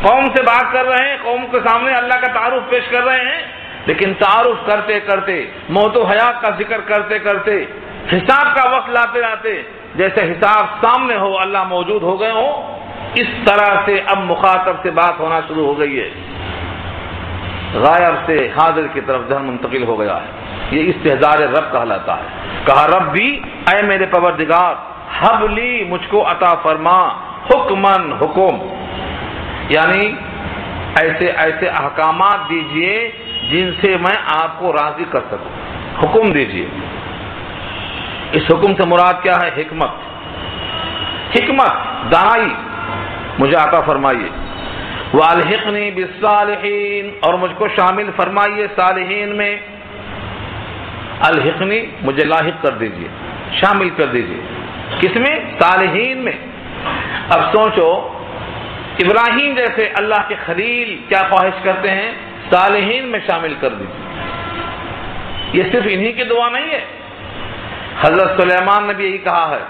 قوم سے بات کر رہے ہیں، قوم کے سامنے اللہ کا تعارف پیش کر رہے ہیں، لیکن تعارف کرتے کرتے، موت و حیات کا ذکر کرتے کرتے، حساب کا وقت لاتے لاتے، جیسے حساب سامنے ہو، اللہ موجود ہو گئے ہوں، اس طرح سے اب مخاطب سے بات ہونا شروع ہو گئی ہے، غائب سے حاضر کی طرف ذہن منتقل ہو گیا ہے۔ یہ استحضار رب کہلاتا ہے۔ کہا ربی، اے میرے پروردگار، حب لی، مجھ کو عطا فرما، حکمن، حکم، یعنی ایسے ایسے احکامات دیجئے جن سے میں آپ کو راضی کر سکوں، حکم دیجئے۔ اس حکم سے مراد کیا ہے؟ حکمت، حکمت، دانائی مجھے عطا فرمائیے۔ والحقنی بالصالحین، اور مجھ کو شامل فرمائیے صالحین میں۔ الحقنی، مجھے لاحق کر دیجئے، شامل کر دیجئے، کس میں؟ صالحین میں۔ اب سوچو، ابراہیم جیسے اللہ کے خلیل کیا خواہش کرتے ہیں؟ صالحین میں شامل کر دیجئے۔ یہ صرف انہی کی دعا نہیں ہے، حضرت سلیمان نے بھی یہی کہا ہے،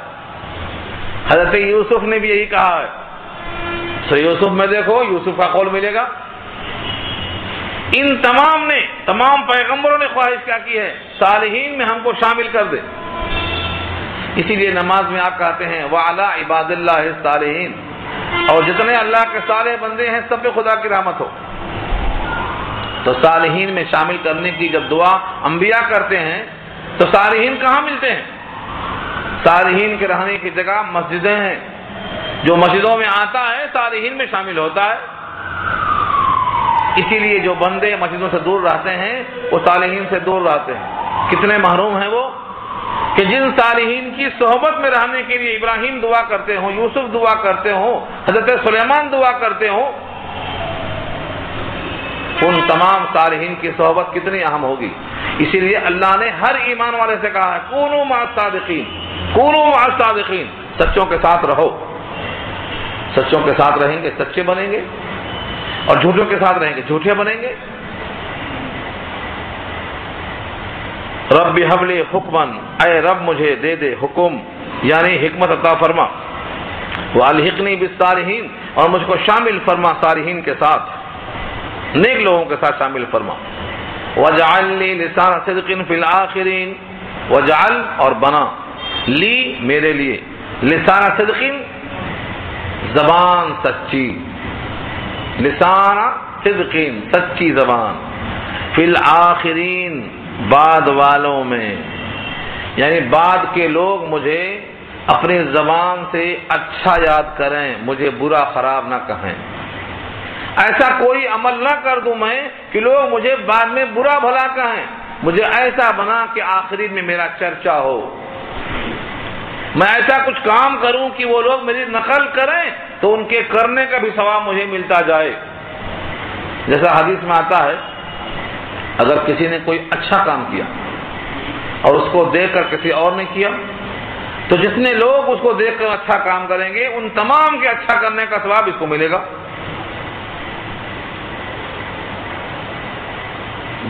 حضرت یوسف نے بھی یہی کہا ہے۔ سورہ یوسف میں دیکھو، یوسف کا قول ملے گا۔ ان تمام پیغمبروں نے خواہش کیا کی ہے؟ صالحین میں ہم کو شامل کر دے۔ اسی لیے نماز میں آپ کہتے ہیں وَعَلَىٰ عِبَادِ اللَّهِ الصَّالِحِينَ، اور جتنے اللہ کے صالح بندے ہیں سب پہ خدا کی رحمت ہو۔ تو صالحین میں شامل کرنے کی جب دعا انبیاء کرتے ہیں تو صالحین کہاں ملتے ہیں؟ صالحین کے رہنے کی جگہ مسجدیں ہیں، جو مسجدوں میں آتا ہے صالحین میں شامل ہوتا ہے۔ اسی لیے جو بندے مسجدوں سے دور رہتے ہیں وہ صالحین سے دور رہتے ہیں۔ کتنے محروم ہیں وہ کہ جن صالحین کی صحبت میں رہنے کے لیے ابراہیم دعا کرتے ہوں، یوسف دعا کرتے ہوں، حضرت سلیمان دعا کرتے ہوں، ان تمام صالحین کی صحبت کتنی اہم ہوگی۔ اسی لیے اللہ نے ہر ایمان والے سے کہا ہے کونوا مع الصادقین، کونوا مع الصادقین، سچوں کے ساتھ رہو۔ سچوں کے ساتھ رہیں گے سچے بنیں گے، اور جھوٹوں کے ساتھ رہیں گے جھوٹے بنیں گے۔ رب ہب لی حکما، اے رب مجھے دے دے حکم یعنی حکمت عطا فرما، والحقنی بالصالحین، اور مجھ کو شامل فرما صالحین کے ساتھ، نیک لوگوں کے ساتھ شامل فرما، واجعل لی لسان صدق فی الآخرین، واجعل اور بنا، لی میرے لیے، لسان صدق زبان سچی، لسان صدق سچی زبان، فی الآخرین بعد والوں میں، یعنی بعد کے لوگ مجھے اپنی زبان سے اچھا یاد کریں، مجھے برا خراب نہ کہیں، ایسا کوئی عمل نہ کر دوں میں کہ لوگ مجھے بعد میں برا بھلا کہیں، مجھے ایسا بنا کہ آخرین میں میرا چرچا ہو، میں ایسا کچھ کام کروں کہ وہ لوگ میری نقل کریں تو ان کے کرنے کا بھی ثواب مجھے ملتا جائے۔ جیسا حدیث میں آتا ہے، اگر کسی نے کوئی اچھا کام کیا اور اس کو دیکھ کر کسی اور نے کیا تو جتنے لوگ اس کو دیکھ کر اچھا کام کریں گے ان تمام کے اچھا کرنے کا ثواب اس کو ملے گا۔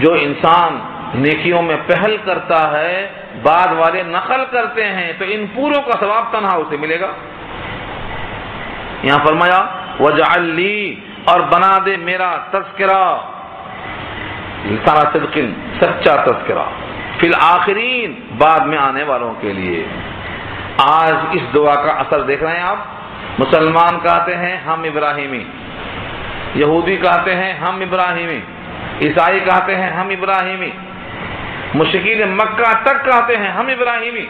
جو انسان نیکیوں میں پہل کرتا ہے بعد والے نقل کرتے ہیں تو ان پوروں کا ثواب تنہا اسے ملے گا۔ یہاں فرمایا وجعل لی، اور بنا دے میرا تذکرہ، لسان صدق سچا تذکرہ، فی الآخرین بعد میں آنے والوں کے لیے۔ آج اس دعا کا اثر دیکھ رہے ہیں آپ، مسلمان کہتے ہیں ہم ابراہیمی، یہودی کہتے ہیں ہم ابراہیمی، عیسائی کہتے ہیں ہم ابراہیمی، مشرکین مکہ تک کہتے ہیں ہم ابراہیمی،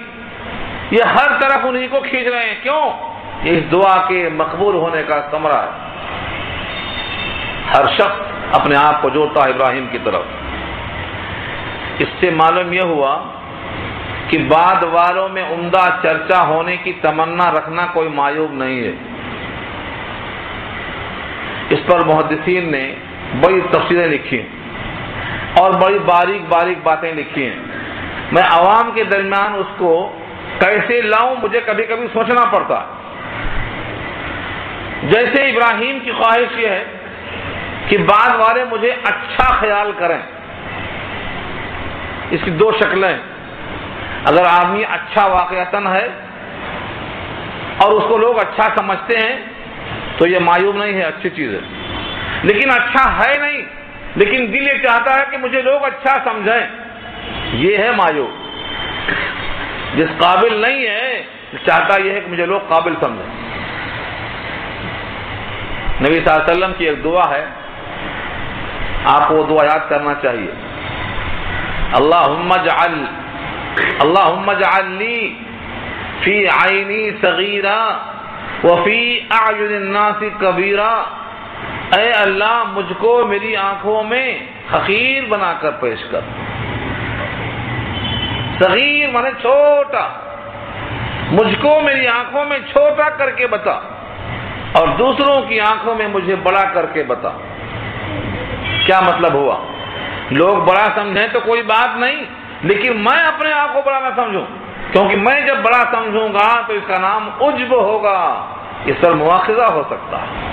یہ ہر طرف انہی کو کھینچ رہے ہیں۔ کیوں؟ یہ اس دعا کے مقبول ہونے کا ثمرہ ہے۔ ہر شخص اپنے آپ کو جوڑتا ہے ابراہیم کی طرف۔ اس سے معلوم یہ ہوا کہ بعد والوں میں عمدہ چرچا ہونے کی تمنا رکھنا کوئی معیوب نہیں ہے۔ اس پر محدثین نے بڑی تفسیریں لکھی ہیں اور بڑی باریک باریک باتیں لکھی ہیں۔ میں عوام کے درمیان اس کو کیسے لاؤں مجھے کبھی کبھی سوچنا پڑتا۔ جیسے ابراہیم کی خواہش یہ ہے کہ بعد والے مجھے اچھا خیال کریں، اس کی دو شکلیں، اگر آدمی اچھا واقعتاً ہے اور اس کو لوگ اچھا سمجھتے ہیں تو یہ معیوب نہیں ہے، اچھی چیز ہے، لیکن اچھا ہے نہیں لیکن دل یہ چاہتا ہے کہ مجھے لوگ اچھا سمجھیں، یہ ہے معیوب۔ جس قابل نہیں ہے چاہتا یہ ہے کہ مجھے لوگ قابل سمجھیں۔ نبی صلی اللہ علیہ وسلم کی ایک دعا ہے، آپ کو وہ دعا یاد کرنا چاہیے، اللہم اجعل لی فی عینی صغیرا وفی اعین الناس کبیرا، اے اللہ مجھ کو میری آنکھوں میں حقیر بنا کر پیش کر۔ صغیر مانے چھوٹا، مجھ کو میری آنکھوں میں چھوٹا کر کے بتا اور دوسروں کی آنکھوں میں مجھے بڑا کر کے بتا۔ کیا مطلب ہوا؟ لوگ بڑا سمجھیں تو کوئی بات نہیں، لیکن میں اپنے آپ کو بڑا نہ سمجھوں، کیونکہ میں جب بڑا سمجھوں گا تو اس کا نام عجب ہوگا، اس پر مواخذہ ہو سکتا ہے۔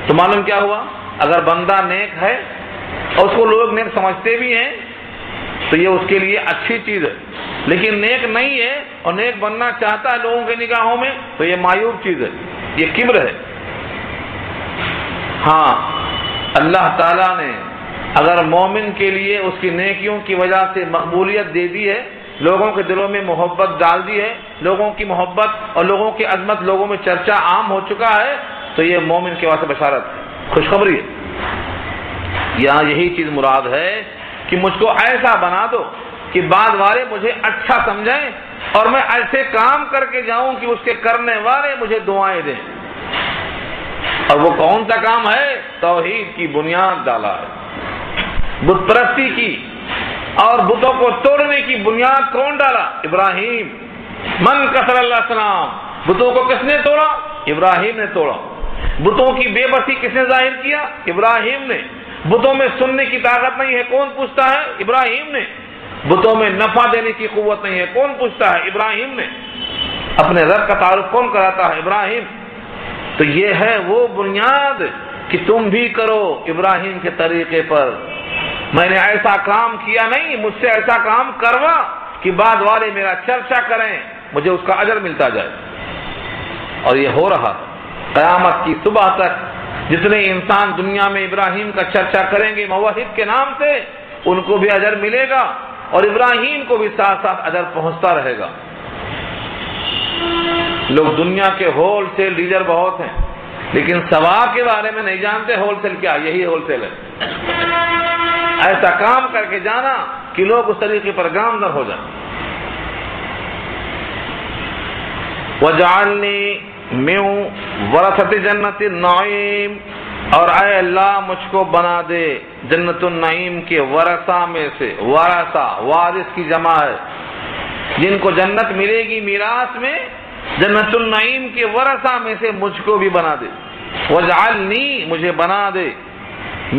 تو معلوم کیا ہوا؟ اگر بندہ نیک ہے اور اس کو لوگ نیک سمجھتے بھی ہیں تو یہ اس کے لیے اچھی چیز ہے، لیکن نیک نہیں ہے اور نیک بننا چاہتا ہے لوگوں کی نگاہوں میں تو یہ معیوب چیز ہے، یہ کبر ہے۔ ہاں، اللہ تعالیٰ نے اگر مومن کے لیے اس کی نیکیوں کی وجہ سے مقبولیت دے دی ہے، لوگوں کے دلوں میں محبت ڈال دی ہے، لوگوں کی محبت اور لوگوں کی عظمت لوگوں میں چرچا عام ہو چکا ہے، تو یہ مومن کے واسطے بشارت ہے، خوشخبری ہے۔ یہاں یہی چیز مراد ہے کہ مجھ کو ایسا بنا دو کہ بعد والے مجھے اچھا سمجھیں اور میں ایسے کام کر کے جاؤں کہ اس کے کرنے والے مجھے دعائیں دیں۔ اور وہ کون سا کام ہے؟ توحید کی بنیاد ڈالا ہے، بت پرستی کی اور بتوں کو توڑنے کی بنیاد کون ڈالا؟ ابراہیم۔ من کسر اللہ السلام، بتوں کو کس نے توڑا؟ ابراہیم نے توڑا۔ بتوں کی بے بسی کس نے ظاہر کیا؟ ابراہیم نے۔ بتوں میں سننے کی طاقت نہیں ہے، کون پوچھتا ہے؟ ابراہیم نے۔ بتوں میں نفع دینے کی قوت نہیں ہے، کون پوچھتا ہے؟ ابراہیم نے۔ اپنے رب کا تعارف کون کراتا ہے؟ ابراہیم۔ تو یہ ہے وہ بنیاد کہ تم بھی کرو ابراہیم کے طریقے پر، میں نے ایسا کام کیا نہیں، مجھ سے ایسا کام کروا کہ بعد والے میرا چرچا کریں، مجھے اس کا اجر ملتا جائے۔ اور یہ ہو رہا ہے۔ قیامت کی صبح تک جتنے انسان دنیا میں ابراہیم کا چرچا کریں گے موحد کے نام سے، ان کو بھی اجر ملے گا اور ابراہیم کو بھی ساتھ ساتھ اجر پہنچتا رہے گا۔ لوگ دنیا کے ہول سیل ڈیلر بہت ہیں، لیکن ثواب کے بارے میں نہیں جانتے۔ ہول سیل کیا؟ یہی ہول سیل ہے۔ ایسا کام کر کے جانا کہ لوگ اس طریقے پر گامزن ہو جائیں۔ وَجَعَلْنِي مِن وَرَثَةِ جَنَّةِ النَّعِيمِ، اور اے اللہ مجھ کو بنا دے جنت النعیم کے ورثہ میں سے۔ ورثہ وارث کی جمع ہے، جن کو جنت ملے گی میراث میں، جنت النعیم کے ورثہ میں سے مجھ کو بھی بنا دے۔ وَجَعَلْنِي، مجھے بنا دے،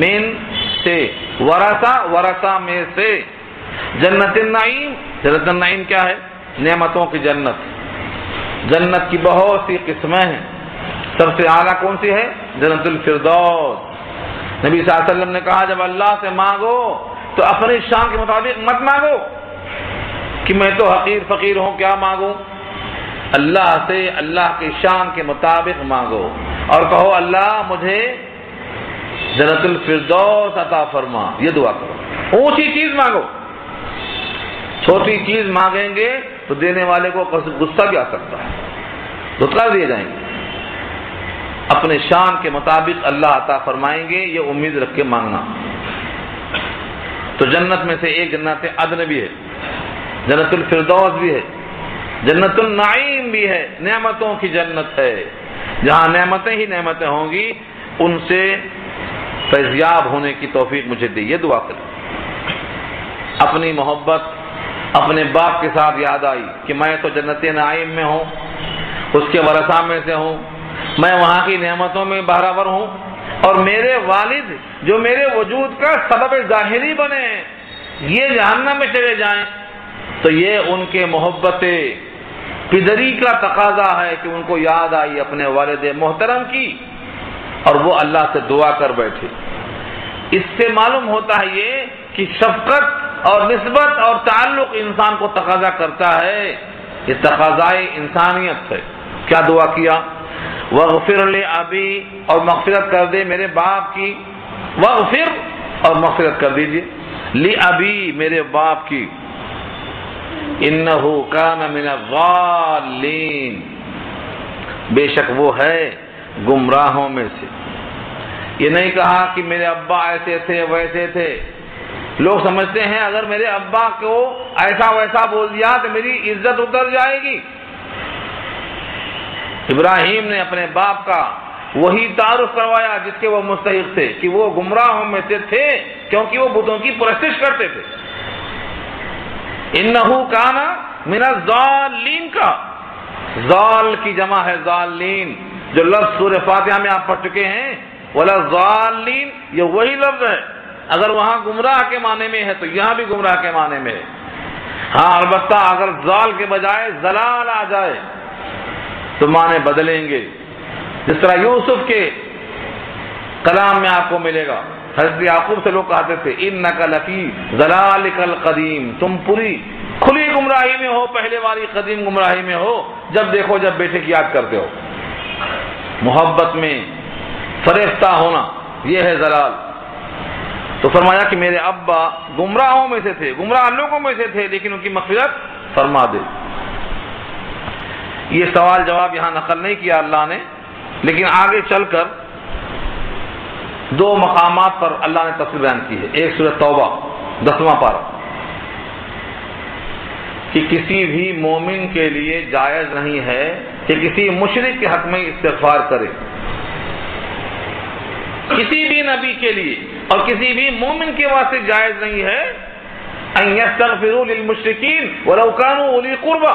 من سے، ورثہ میں سے، جنت النعیم۔ جنت النعیم کیا ہے؟ نعمتوں کی جنت۔ جنت کی بہت سی قسمیں ہیں، سب سے اعلیٰ کون سی ہے؟ جنت الفردوس۔ نبی صلی اللہ علیہ وسلم نے کہا جب اللہ سے مانگو تو اپنی شان کے مطابق مت مانگو کہ میں تو حقیر فقیر ہوں، کیا مانگوں؟ اللہ سے اللہ کی شان کے مطابق مانگو اور کہو اللہ مجھے جنت الفردوس عطا فرما، یہ دعا کرو۔ اونچی چیز مانگو، چھوٹی چیز مانگیں گے تو دینے والے کو غصہ بھی آ سکتا ہے، دھتکار دیے جائیں گے۔ اپنے شان کے مطابق اللہ عطا فرمائیں گے، یہ امید رکھ کے مانگنا۔ تو جنت میں سے ایک جنت عدن بھی ہے، جنت الفردوس بھی ہے، جنت النعیم بھی ہے، نعمتوں کی جنت ہے، جہاں نعمتیں ہی نعمتیں ہوں گی۔ ان سے فیضیاب ہونے کی توفیق مجھے دے، یہ دعا کریں۔ اپنی محبت اپنے باپ کے ساتھ یاد آئی کہ میں تو جنت نعیم میں ہوں، اس کے ورثہ میں سے ہوں، میں وہاں کی نعمتوں میں بہرہ ور ہوں، اور میرے والد جو میرے وجود کا سبب ظاہری بنے ہیں یہ جہنم میں چلے جائیں، تو یہ ان کے محبت پدری کا تقاضا ہے کہ ان کو یاد آئی اپنے والد محترم کی، اور وہ اللہ سے دعا کر بیٹھے۔ اس سے معلوم ہوتا ہے یہ کہ شفقت اور نسبت اور تعلق انسان کو تقاضا کرتا ہے، یہ تقاضائے انسانیت ہے۔ کیا دعا کیا؟ وَاغْفِرْ لِأَبِي، اور مغفرت کر دے میرے باپ کی، وَاغْفِرْ، اور مغفرت کر دیجئے، لِأَبِي، میرے باپ کی، إِنَّهُ كَانَ مِنَ الضَّالِّينَ، بے شک وہ ہے گمراہوں میں سے۔ یہ نہیں کہا کہ میرے ابا ایسے تھے ویسے تھے۔ لوگ سمجھتے ہیں اگر میرے ابا کو ایسا ویسا بول دیا تو میری عزت اتر جائے گی۔ ابراہیم نے اپنے باپ کا وہی تعارف کروایا جس کے وہ مستحق تھے، کہ وہ گمراہوں میں سے تھے کیونکہ وہ بتوں کی پرستش کرتے تھے۔ انہو کانا من الضالین کا، ضال کی جمع ہے ضالین، جو لفظ سورہ فاتحہ میں آپ پڑھ چکے ہیں، ولا ضالین، یہ وہی لفظ ہے۔ اگر وہاں گمراہ کے معنی میں ہے تو یہاں بھی گمراہ کے معنی میں ہے۔ ہاں البتہ اگر ضال کے بجائے ضلال آ جائے تو معنی بدلیں گے، جس طرح یوسف کے کلام میں آپ کو ملے گا۔ حضرت یعقوب سے لوگ کہتے تھے انک لفی ضلالک القدیم، تم پوری کھلی گمراہی میں ہو، پہلے والی قدیم گمراہی میں ہو، جب دیکھو جب بیٹے کی یاد کرتے ہو۔ محبت میں فریفتہ ہونا یہ ہے ضلال۔ تو فرمایا کہ میرے ابا گمراہوں میں سے تھے، گمراہ لوگوں میں سے تھے، لیکن ان کی مغفرت فرما دے۔ یہ سوال جواب یہاں نقل نہیں کیا اللہ نے، لیکن آگے چل کر دو مقامات پر اللہ نے تفصیل بیان کی ہے۔ ایک سورۃ توبہ 10واں پارہ، کہ کسی بھی مومن کے لیے جائز نہیں ہے کہ کسی مشرک کے حق میں استغفار کرے، کسی بھی نبی کے لیے اور کسی بھی مومن کے واسطے جائز نہیں ہے ان یستغفروا للمشرکین ولو کانوا اولی قربى،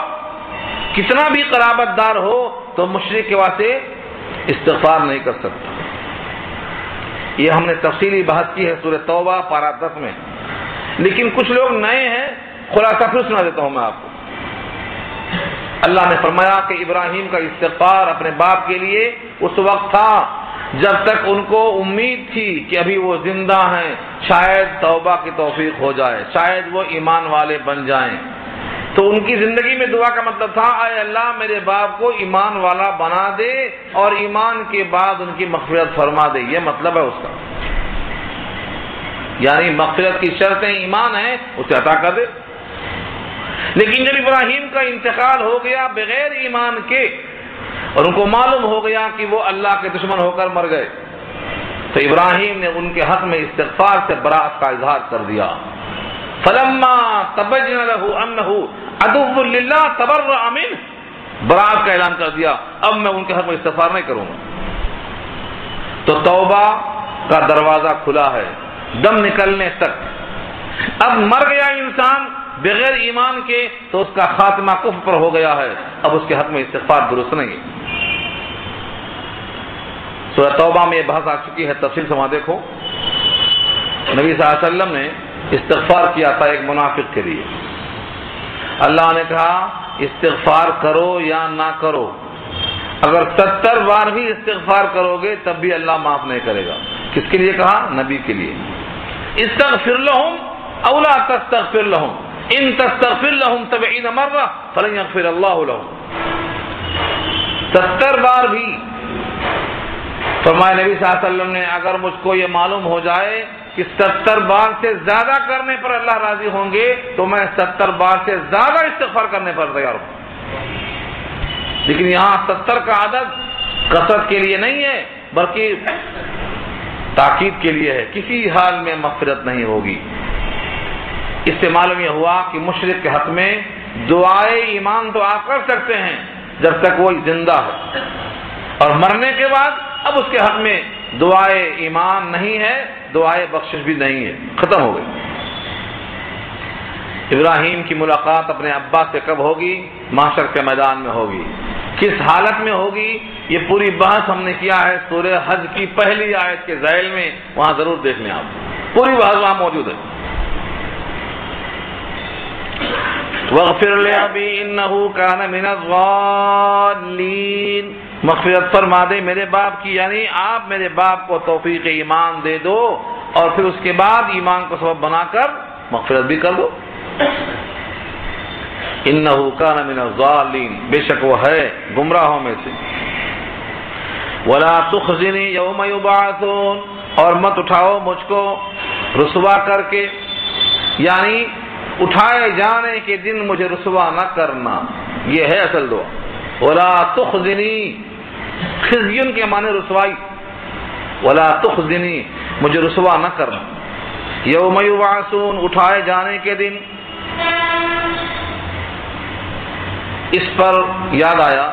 کتنا بھی قرابت دار ہو تو مشرک کے واسطے استغفار نہیں کر سکتا۔ یہ ہم نے تفصیلی بحث کی ہے سورۃ توبہ پارہ 10 میں، لیکن کچھ لوگ نئے ہیں، خلاصہ پھر سنا دیتا ہوں میں آپ کو۔ اللہ نے فرمایا کہ ابراہیم کا استغفار اپنے باپ کے لیے اس وقت تھا جب تک ان کو امید تھی کہ ابھی وہ زندہ ہیں، شاید توبہ کی توفیق ہو جائے، شاید وہ ایمان والے بن جائیں، تو ان کی زندگی میں دعا کا مطلب تھا اے اللہ میرے باپ کو ایمان والا بنا دے اور ایمان کے بعد ان کی مغفرت فرما دے، یہ مطلب ہے اس کا، یعنی مغفرت کی شرطیں ایمان ہیں، اسے عطا کر دے۔ لیکن جب ابراہیم کا انتقال ہو گیا بغیر ایمان کے اور ان کو معلوم ہو گیا کہ وہ اللہ کے دشمن ہو کر مر گئے، تو ابراہیم نے ان کے حق میں استغفار سے برات کا اظہار کر دیا۔ فلما تبین له انه عدو للہ تبرأ منه، برات کا اعلان کر دیا، اب میں ان کے حق میں استغفار نہیں کروں گا۔ تو توبہ کا دروازہ کھلا ہے دم نکلنے تک۔ اب مر گیا انسان بغیر ایمان کے تو اس کا خاتمہ کفر پر ہو گیا ہے، اب اس کے حق میں استغفار درست نہیں ہے۔ سورہ توبہ میں یہ بحث آ چکی ہے، تفصیل سے وہاں دیکھو۔ نبی صلی اللہ علیہ وسلم نے استغفار کیا تھا ایک منافق کے لیے، اللہ نے کہا استغفار کرو یا نہ کرو، اگر 70 بار بھی استغفار کرو گے تب بھی اللہ معاف نہیں کرے گا۔ کس کے لیے کہا؟ نبی کے لیے۔ استغفر لهم او لا تستغفر لهم ان تستغفر لهم 70 مرة فلن يغفر الله لهم۔ 70 بار بھی فرمایا نبی صلی اللہ علیہ وسلم نے، اگر مجھ کو یہ معلوم ہو جائے کہ 70 بار سے زیادہ کرنے پر اللہ راضی ہوں گے تو میں 70 بار سے زیادہ استغفار کرنے پر تیار ہوں۔ لیکن یہاں 70 کا عدد کثرت کے لیے نہیں ہے بلکہ تاکید کے لیے ہے، کسی حال میں مغفرت نہیں ہوگی۔ اس سے معلوم یہ ہوا کہ مشرک کے حق میں دعائے ایمان تو آپ کر سکتے ہیں جب تک وہ زندہ ہے، اور مرنے کے بعد اب اس کے حق میں دعائے ایمان نہیں ہے، دعائے بخشش بھی نہیں ہے، ختم ہو گئی۔ ابراہیم کی ملاقات اپنے ابا سے کب ہوگی؟ محشر کے میدان میں ہوگی۔ کس حالت میں ہوگی؟ یہ پوری بحث ہم نے کیا ہے سورہ حج کی پہلی آیت کے ذیل میں، وہاں ضرور دیکھ لیں آپ، پوری بحث وہاں موجود ہے۔ وَاغْفِرْ لِأَبِي إِنَّهُ كَانَ مِنَ الضَّالِّينَ، مغفرت فرما دے میرے باپ کی، یعنی آپ میرے باپ کو توفیق ایمان دے دو اور پھر اس کے بعد ایمان کو سبب بنا کر مغفرت بھی کر دو۔ انہ کان من الضالین، بے شک وہ ہے گمراہوں میں سے۔ ولا تخزنی یوم یبعثون، اور مت اٹھاؤ مجھ کو رسوا کر کے، یعنی اٹھائے جانے کے دن مجھے رسوا نہ کرنا، یہ ہے اصل دعا۔ ولا تخزنی، خزیون کے معنی رسوائی، ولا تخزنی مجھے رسوا نہ کرنا، یوم یبعثون اٹھائے جانے کے دن۔ اس پر یاد آیا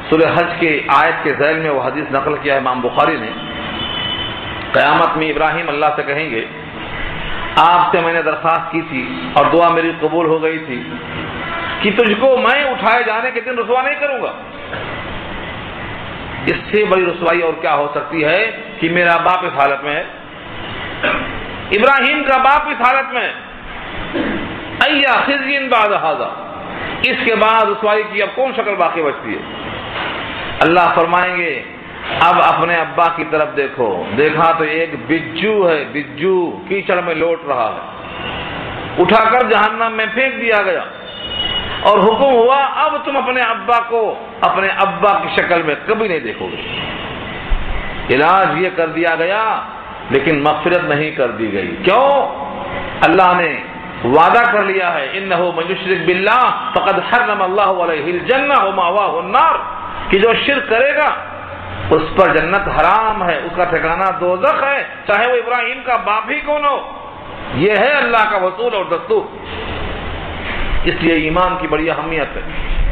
سورہ حج کے آیت کے ذیل میں وہ حدیث نقل کیا ہے امام بخاری نے، قیامت میں ابراہیم اللہ سے کہیں گے آپ سے میں نے درخواست کی تھی اور دعا میری قبول ہو گئی تھی کہ تجھ کو میں اٹھائے جانے کے دن رسوا نہیں کروں گا۔ اس سے بڑی رسوائی اور کیا ہو سکتی ہے کہ میرا باپ اس حالت میں ہے، ابراہیم کا باپ اس حالت میں ہے، ایا خزی بعد ھذا، اس کے بعد رسوائی کی اب کون شکل باقی بچتی ہے؟ اللہ فرمائیں گے اب اپنے ابا کی طرف دیکھو، دیکھا تو ایک بجو ہے، بجو کیچڑ میں لوٹ رہا ہے، اٹھا کر جہنم میں پھینک دیا گیا اور حکم ہوا اب تم اپنے ابا کو اپنے ابا کی شکل میں کبھی نہیں دیکھو گے۔ علاج یہ کر دیا گیا لیکن مغفرت نہیں کر دی گئی، کیوں؟ اللہ نے وعدہ کر لیا ہے انہ من یشرک باللہ فقد حرم اللہ علیہ الجنہ ومأواہ النار، کہ جو شرک کرے گا اس پر جنت حرام ہے، اس کا ٹھکانہ دوزخ ہے، چاہے وہ ابراہیم کا باپ ہی کون ہو۔ یہ ہے اللہ کا وصول اور دستور۔ اس لیے ایمان کی بڑی اہمیت ہے،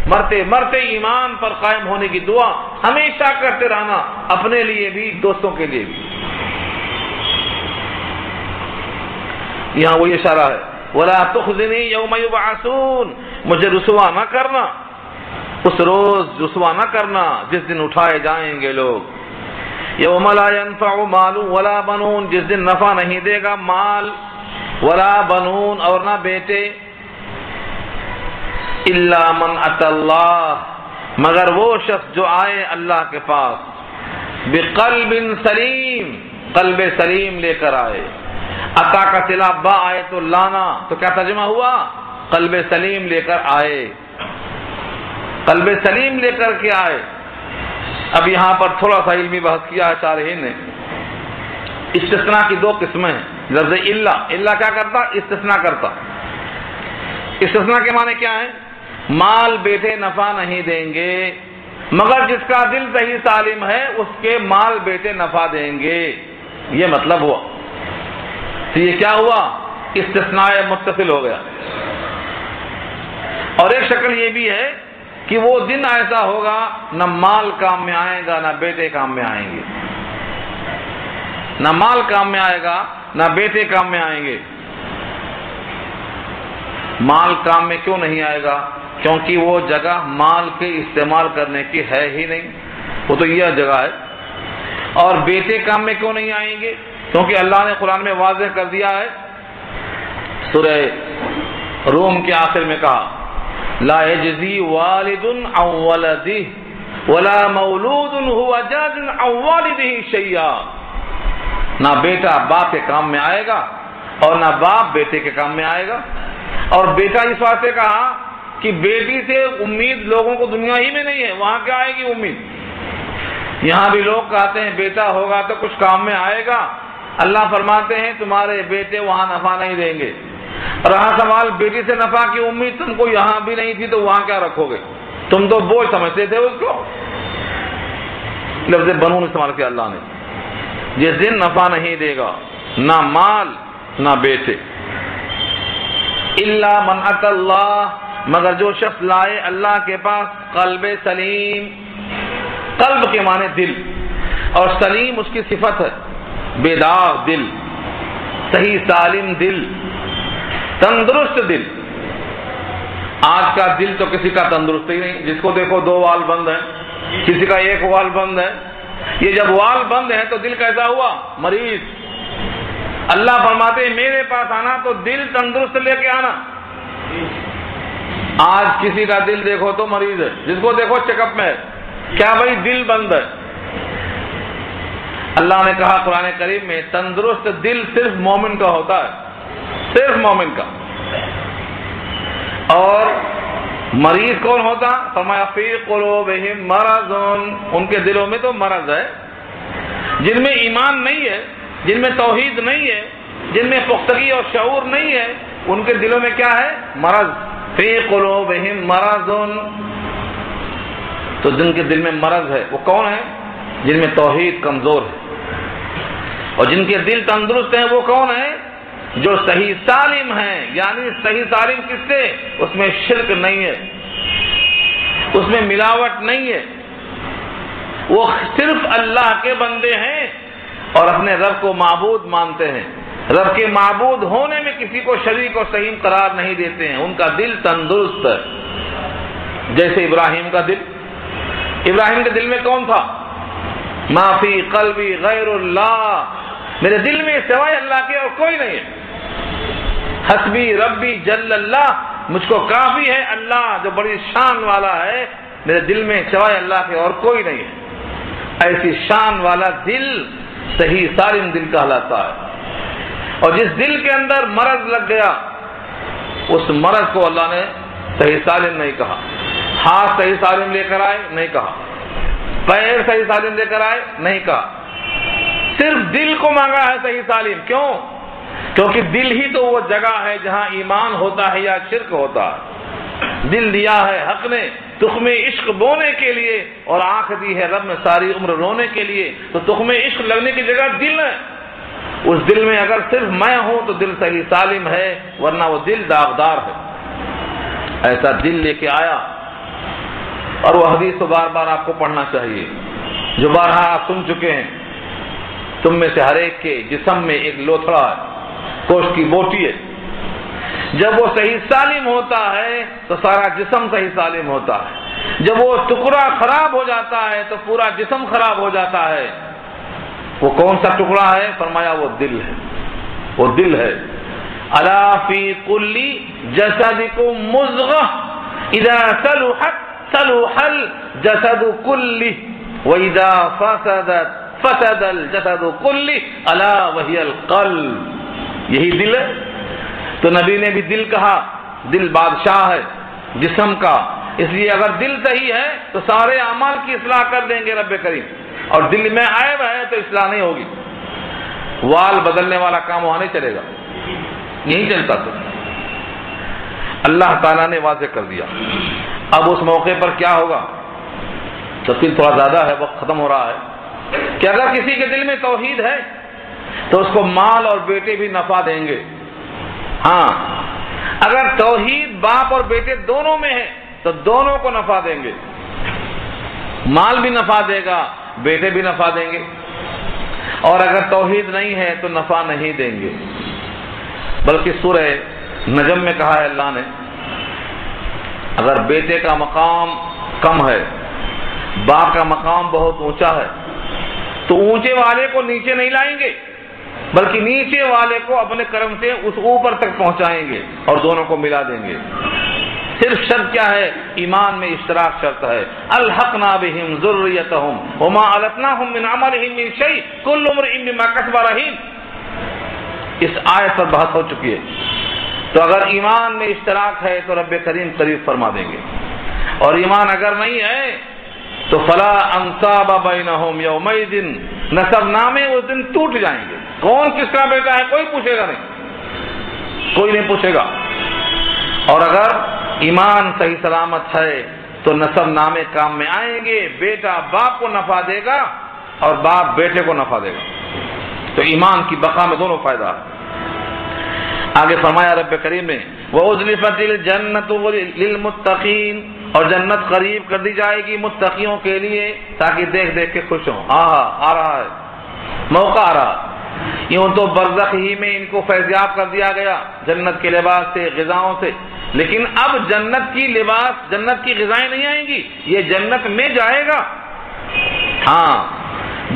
مرتے مرتے ایمان پر قائم ہونے کی دعا ہمیشہ کرتے رہنا، اپنے لیے بھی دوستوں کے لیے بھی۔ یہاں وہی اشارہ ہے وَلَا تُخْزِنِي يَوْمَ يُبْعَثُونَ، مجھے رسوا نہ کرنا، اس روز رسوا نہ کرنا جس دن اٹھائے جائیں گے لوگ۔ یوم لا ينفع مال ولا بنون، جس دن نفع نہیں دے گا مال ولا بنون اور نہ بیٹے، الا من اتى اللہ، مگر وہ شخص جو آئے اللہ کے پاس، بقلب سلیم، قلب سلیم لے کر آئے۔ عطا کا صلہ با آئے تو لانا، تو کیا ترجمہ ہوا؟ قلب سلیم لے کر آئے، قلب سلیم لے کر کے آئے۔ اب یہاں پر تھوڑا سا علمی بحث کیا ہے شارحین نے۔ استثناء کی دو قسمیں ہیں۔ لفظ الا کیا کرتا؟ استثناء کرتا۔ استثناء کے معنی کیا ہے؟ مال بیٹے نفع نہیں دیں گے، مگر جس کا دل صحیح سالم ہے اس کے مال بیٹے نفع دیں گے، یہ مطلب ہوا۔ تو یہ کیا ہوا؟ استثناء متصل ہو گیا۔ اور ایک شکل یہ بھی ہے کہ وہ دن ایسا ہوگا نہ مال کام میں آئے گا نہ بیٹے کام میں آئیں گے، نہ مال کام میں آئے گا نہ بیٹے کام میں آئیں گے۔ مال کام میں کیوں نہیں آئے گا؟ کیونکہ وہ جگہ مال کے استعمال کرنے کی ہے ہی نہیں، وہ تو یہ جگہ ہے۔ اور بیٹے کام میں کیوں نہیں آئیں گے؟ کیونکہ اللہ نے قرآن میں واضح کر دیا ہے، سورہ روم کے آخر میں کہا لا یجزی والد عن ولدہ ولا مولود هو جاز عن والدہ شیئا۔ نہ بیٹا باپ کے کام میں آئے گا اور نہ باپ بیٹے کے کام میں آئے گا۔ اور بیٹا اس واسطے کہا کہ بیٹی سے امید لوگوں کو دنیا ہی میں نہیں ہے، وہاں کیا آئے گی امید؟ یہاں بھی لوگ کہتے ہیں بیٹا ہوگا تو کچھ کام میں آئے گا، اللہ فرماتے ہیں تمہارے بیٹے وہاں نفع نہیں دیں گے۔ رہا سوال بیٹی سے نفع کی امید تم کو یہاں بھی نہیں تھی تو وہاں کیا رکھو گے؟ تم تو بوجھ سمجھتے تھے اس کو۔ لفظ بنون استعمال کیا اللہ نے۔ جس دن نفع نہیں دے گا نہ مال نہ بیٹے، الا من اتى اللہ، مگر جو شخص لائے اللہ کے پاس قلب سلیم۔ قلب کے معنی دل، اور سلیم اس کی صفت ہے، بیدار دل، صحیح سالم دل، تندرست دل۔ آج کا دل تو کسی کا تندرست ہی نہیں، جس کو دیکھو دو وال بند ہیں، کسی کا ایک وال بند ہے۔ یہ جب وال بند ہے تو دل کیسا ہوا؟ مریض۔ اللہ فرماتے ہیں میرے پاس آنا تو دل تندرست لے کے آنا۔ آج کسی کا دل دیکھو تو مریض ہے، جس کو دیکھو چیک اپ میں ہے، کیا بھائی؟ دل بند ہے۔ اللہ نے کہا قرآن کریم میں تندرست دل صرف مومن کا ہوتا ہے، صرف مومن کا۔ اور مریض کون ہوتا؟ فرمایا فی قلوبہم مرض، ان کے دلوں میں تو مرض ہے، جن میں ایمان نہیں ہے، جن میں توحید نہیں ہے، جن میں پختگی اور شعور نہیں ہے، ان کے دلوں میں کیا ہے؟ مرض۔ فی قلوبہم مرض، تو جن کے دل میں مرض ہے وہ کون ہے؟ جن میں توحید کمزور ہے۔ اور جن کے دل تندرست ہیں وہ کون ہے؟ جو صحیح سالم ہیں، یعنی صحیح سالم کس سے؟ اس میں شرک نہیں ہے، اس میں ملاوٹ نہیں ہے، وہ صرف اللہ کے بندے ہیں اور اپنے رب کو معبود مانتے ہیں، رب کے معبود ہونے میں کسی کو شریک اور سہیم قرار نہیں دیتے ہیں، ان کا دل تندرست ہے۔ جیسے ابراہیم کا دل، ابراہیم کے دل میں کون تھا؟ ما فی قلبی غیر اللہ، میرے دل میں سوائے اللہ کے اور کوئی نہیں ہے۔ حسبی ربی جل اللہ، مجھ کو کافی ہے اللہ جو بڑی شان والا ہے، میرے دل میں سوائے اللہ کے اور کوئی نہیں ہے۔ ایسی شان والا دل صحیح سالم دل کہلاتا ہے۔ اور جس دل کے اندر مرض لگ گیا، اس مرض کو اللہ نے صحیح سالم نہیں کہا۔ ہاتھ صحیح سالم لے کر آئے نہیں کہا، پیر صحیح سالم لے کر آئے نہیں کہا، صرف دل کو مانگا ہے صحیح سالم۔ کیوں؟ کیونکہ دل ہی تو وہ جگہ ہے جہاں ایمان ہوتا ہے یا شرک ہوتا ہے۔ دل دیا ہے حق نے تخم عشق بونے کے لیے، اور آنکھ دی ہے رب نے ساری عمر رونے کے لیے، تو تخم عشق لگنے کی جگہ دل ہے۔ اس دل میں اگر صرف میں ہوں تو دل صحیح سالم ہے، ورنہ وہ دل داغدار ہے۔ ایسا دل لے کے آیا، اور وہ حدیث تو بار بار آپ کو پڑھنا چاہیے جو بارہا آپ سن چکے ہیں۔ تم میں سے ہر ایک کے جسم میں ایک لوتھڑا ہے، گوشت کی بوٹی ہے، جب وہ صحیح سالم ہوتا ہے تو سارا جسم صحیح سالم ہوتا ہے، جب وہ ٹکڑا خراب ہو جاتا ہے تو پورا جسم خراب ہو جاتا ہے۔ وہ کون سا ٹکڑا ہے؟ فرمایا وہ دل ہے، وہ دل ہے۔ الا فی کل جسدکم مضغہ اذا صلحت صلح الجسد کلہ، وَإِذَا فَسَدَتْ فَسَدَ الْجَسَدُ كُلُّهُ أَلَا وَهِيَ الْقَلْبُ. یہی دل ہے. تو نبی نے بھی دل کہا. دل بادشاہ ہے جسم کا، اس لیے اگر دل صحیح ہے تو سارے اعمال کی اصلاح کر دیں گے رب کریم، اور دل میں عیب ہے تو اصلاح نہیں ہوگی. وال بدلنے والا کام وہاں نہیں چلے گا، یہی چلتا تو. اللہ تعالیٰ نے واضح کر دیا. اب اس موقع پر کیا ہوگا؟ تفصیل تھوڑا زیادہ ہے، وقت ختم ہو رہا ہے، کہ اگر کسی کے دل میں توحید ہے تو اس کو مال اور بیٹے بھی نفع دیں گے. ہاں، اگر توحید باپ اور بیٹے دونوں میں ہے تو دونوں کو نفع دیں گے. مال بھی نفع دے گا، بیٹے بھی نفع دیں گے. اور اگر توحید نہیں ہے تو نفع نہیں دیں گے. بلکہ سورہ نجم میں کہا ہے اللہ نے، اگر بیٹے کا مقام کم ہے، باپ کا مقام بہت اونچا ہے، تو اونچے والے کو نیچے نہیں لائیں گے، بلکہ نیچے والے کو اپنے کرم سے اس اوپر تک پہنچائیں گے اور دونوں کو ملا دیں گے. صرف شرط کیا ہے؟ ایمان میں اشتراک شرط ہے. الحقنا بہم ذریتہم وما علتناہم من عملہم من شیء کل امرئ بما کسب رہین. اس آیت پر بحث ہو چکی ہے. تو اگر ایمان میں اشتراک ہے تو رب کریم قریب فرما دیں گے، اور ایمان اگر نہیں ہے تو فلا انصاب بینہم یومئذ، نسب نامے اس دن ٹوٹ جائیں گے. کون کس کا بیٹا ہے کوئی پوچھے گا نہیں، کوئی نہیں پوچھے گا. اور اگر ایمان صحیح سلامت ہے تو نسب نامے کام میں آئیں گے. بیٹا باپ کو نفع دے گا اور باپ بیٹے کو نفع دے گا. تو ایمان کی بقا میں دونوں فائدہ ہے. آگے فرمایا رب کریم نے وَأُزْلِفَتِ الْجَنَّةُ لِلْمُتَّقِينَ، اور جنت قریب کر دی جائے گی متقیوں کے لیے تاکہ دیکھ دیکھ کے خوش ہوں. آ رہا ہے، موقع آ رہا. یوں تو برزخ ہی میں ان کو فیضیاب کر دیا گیا جنت کے لباس سے، غذاؤں سے، لیکن اب جنت کی لباس، جنت کی غذائیں نہیں آئیں گی، یہ جنت میں جائے گا. ہاں،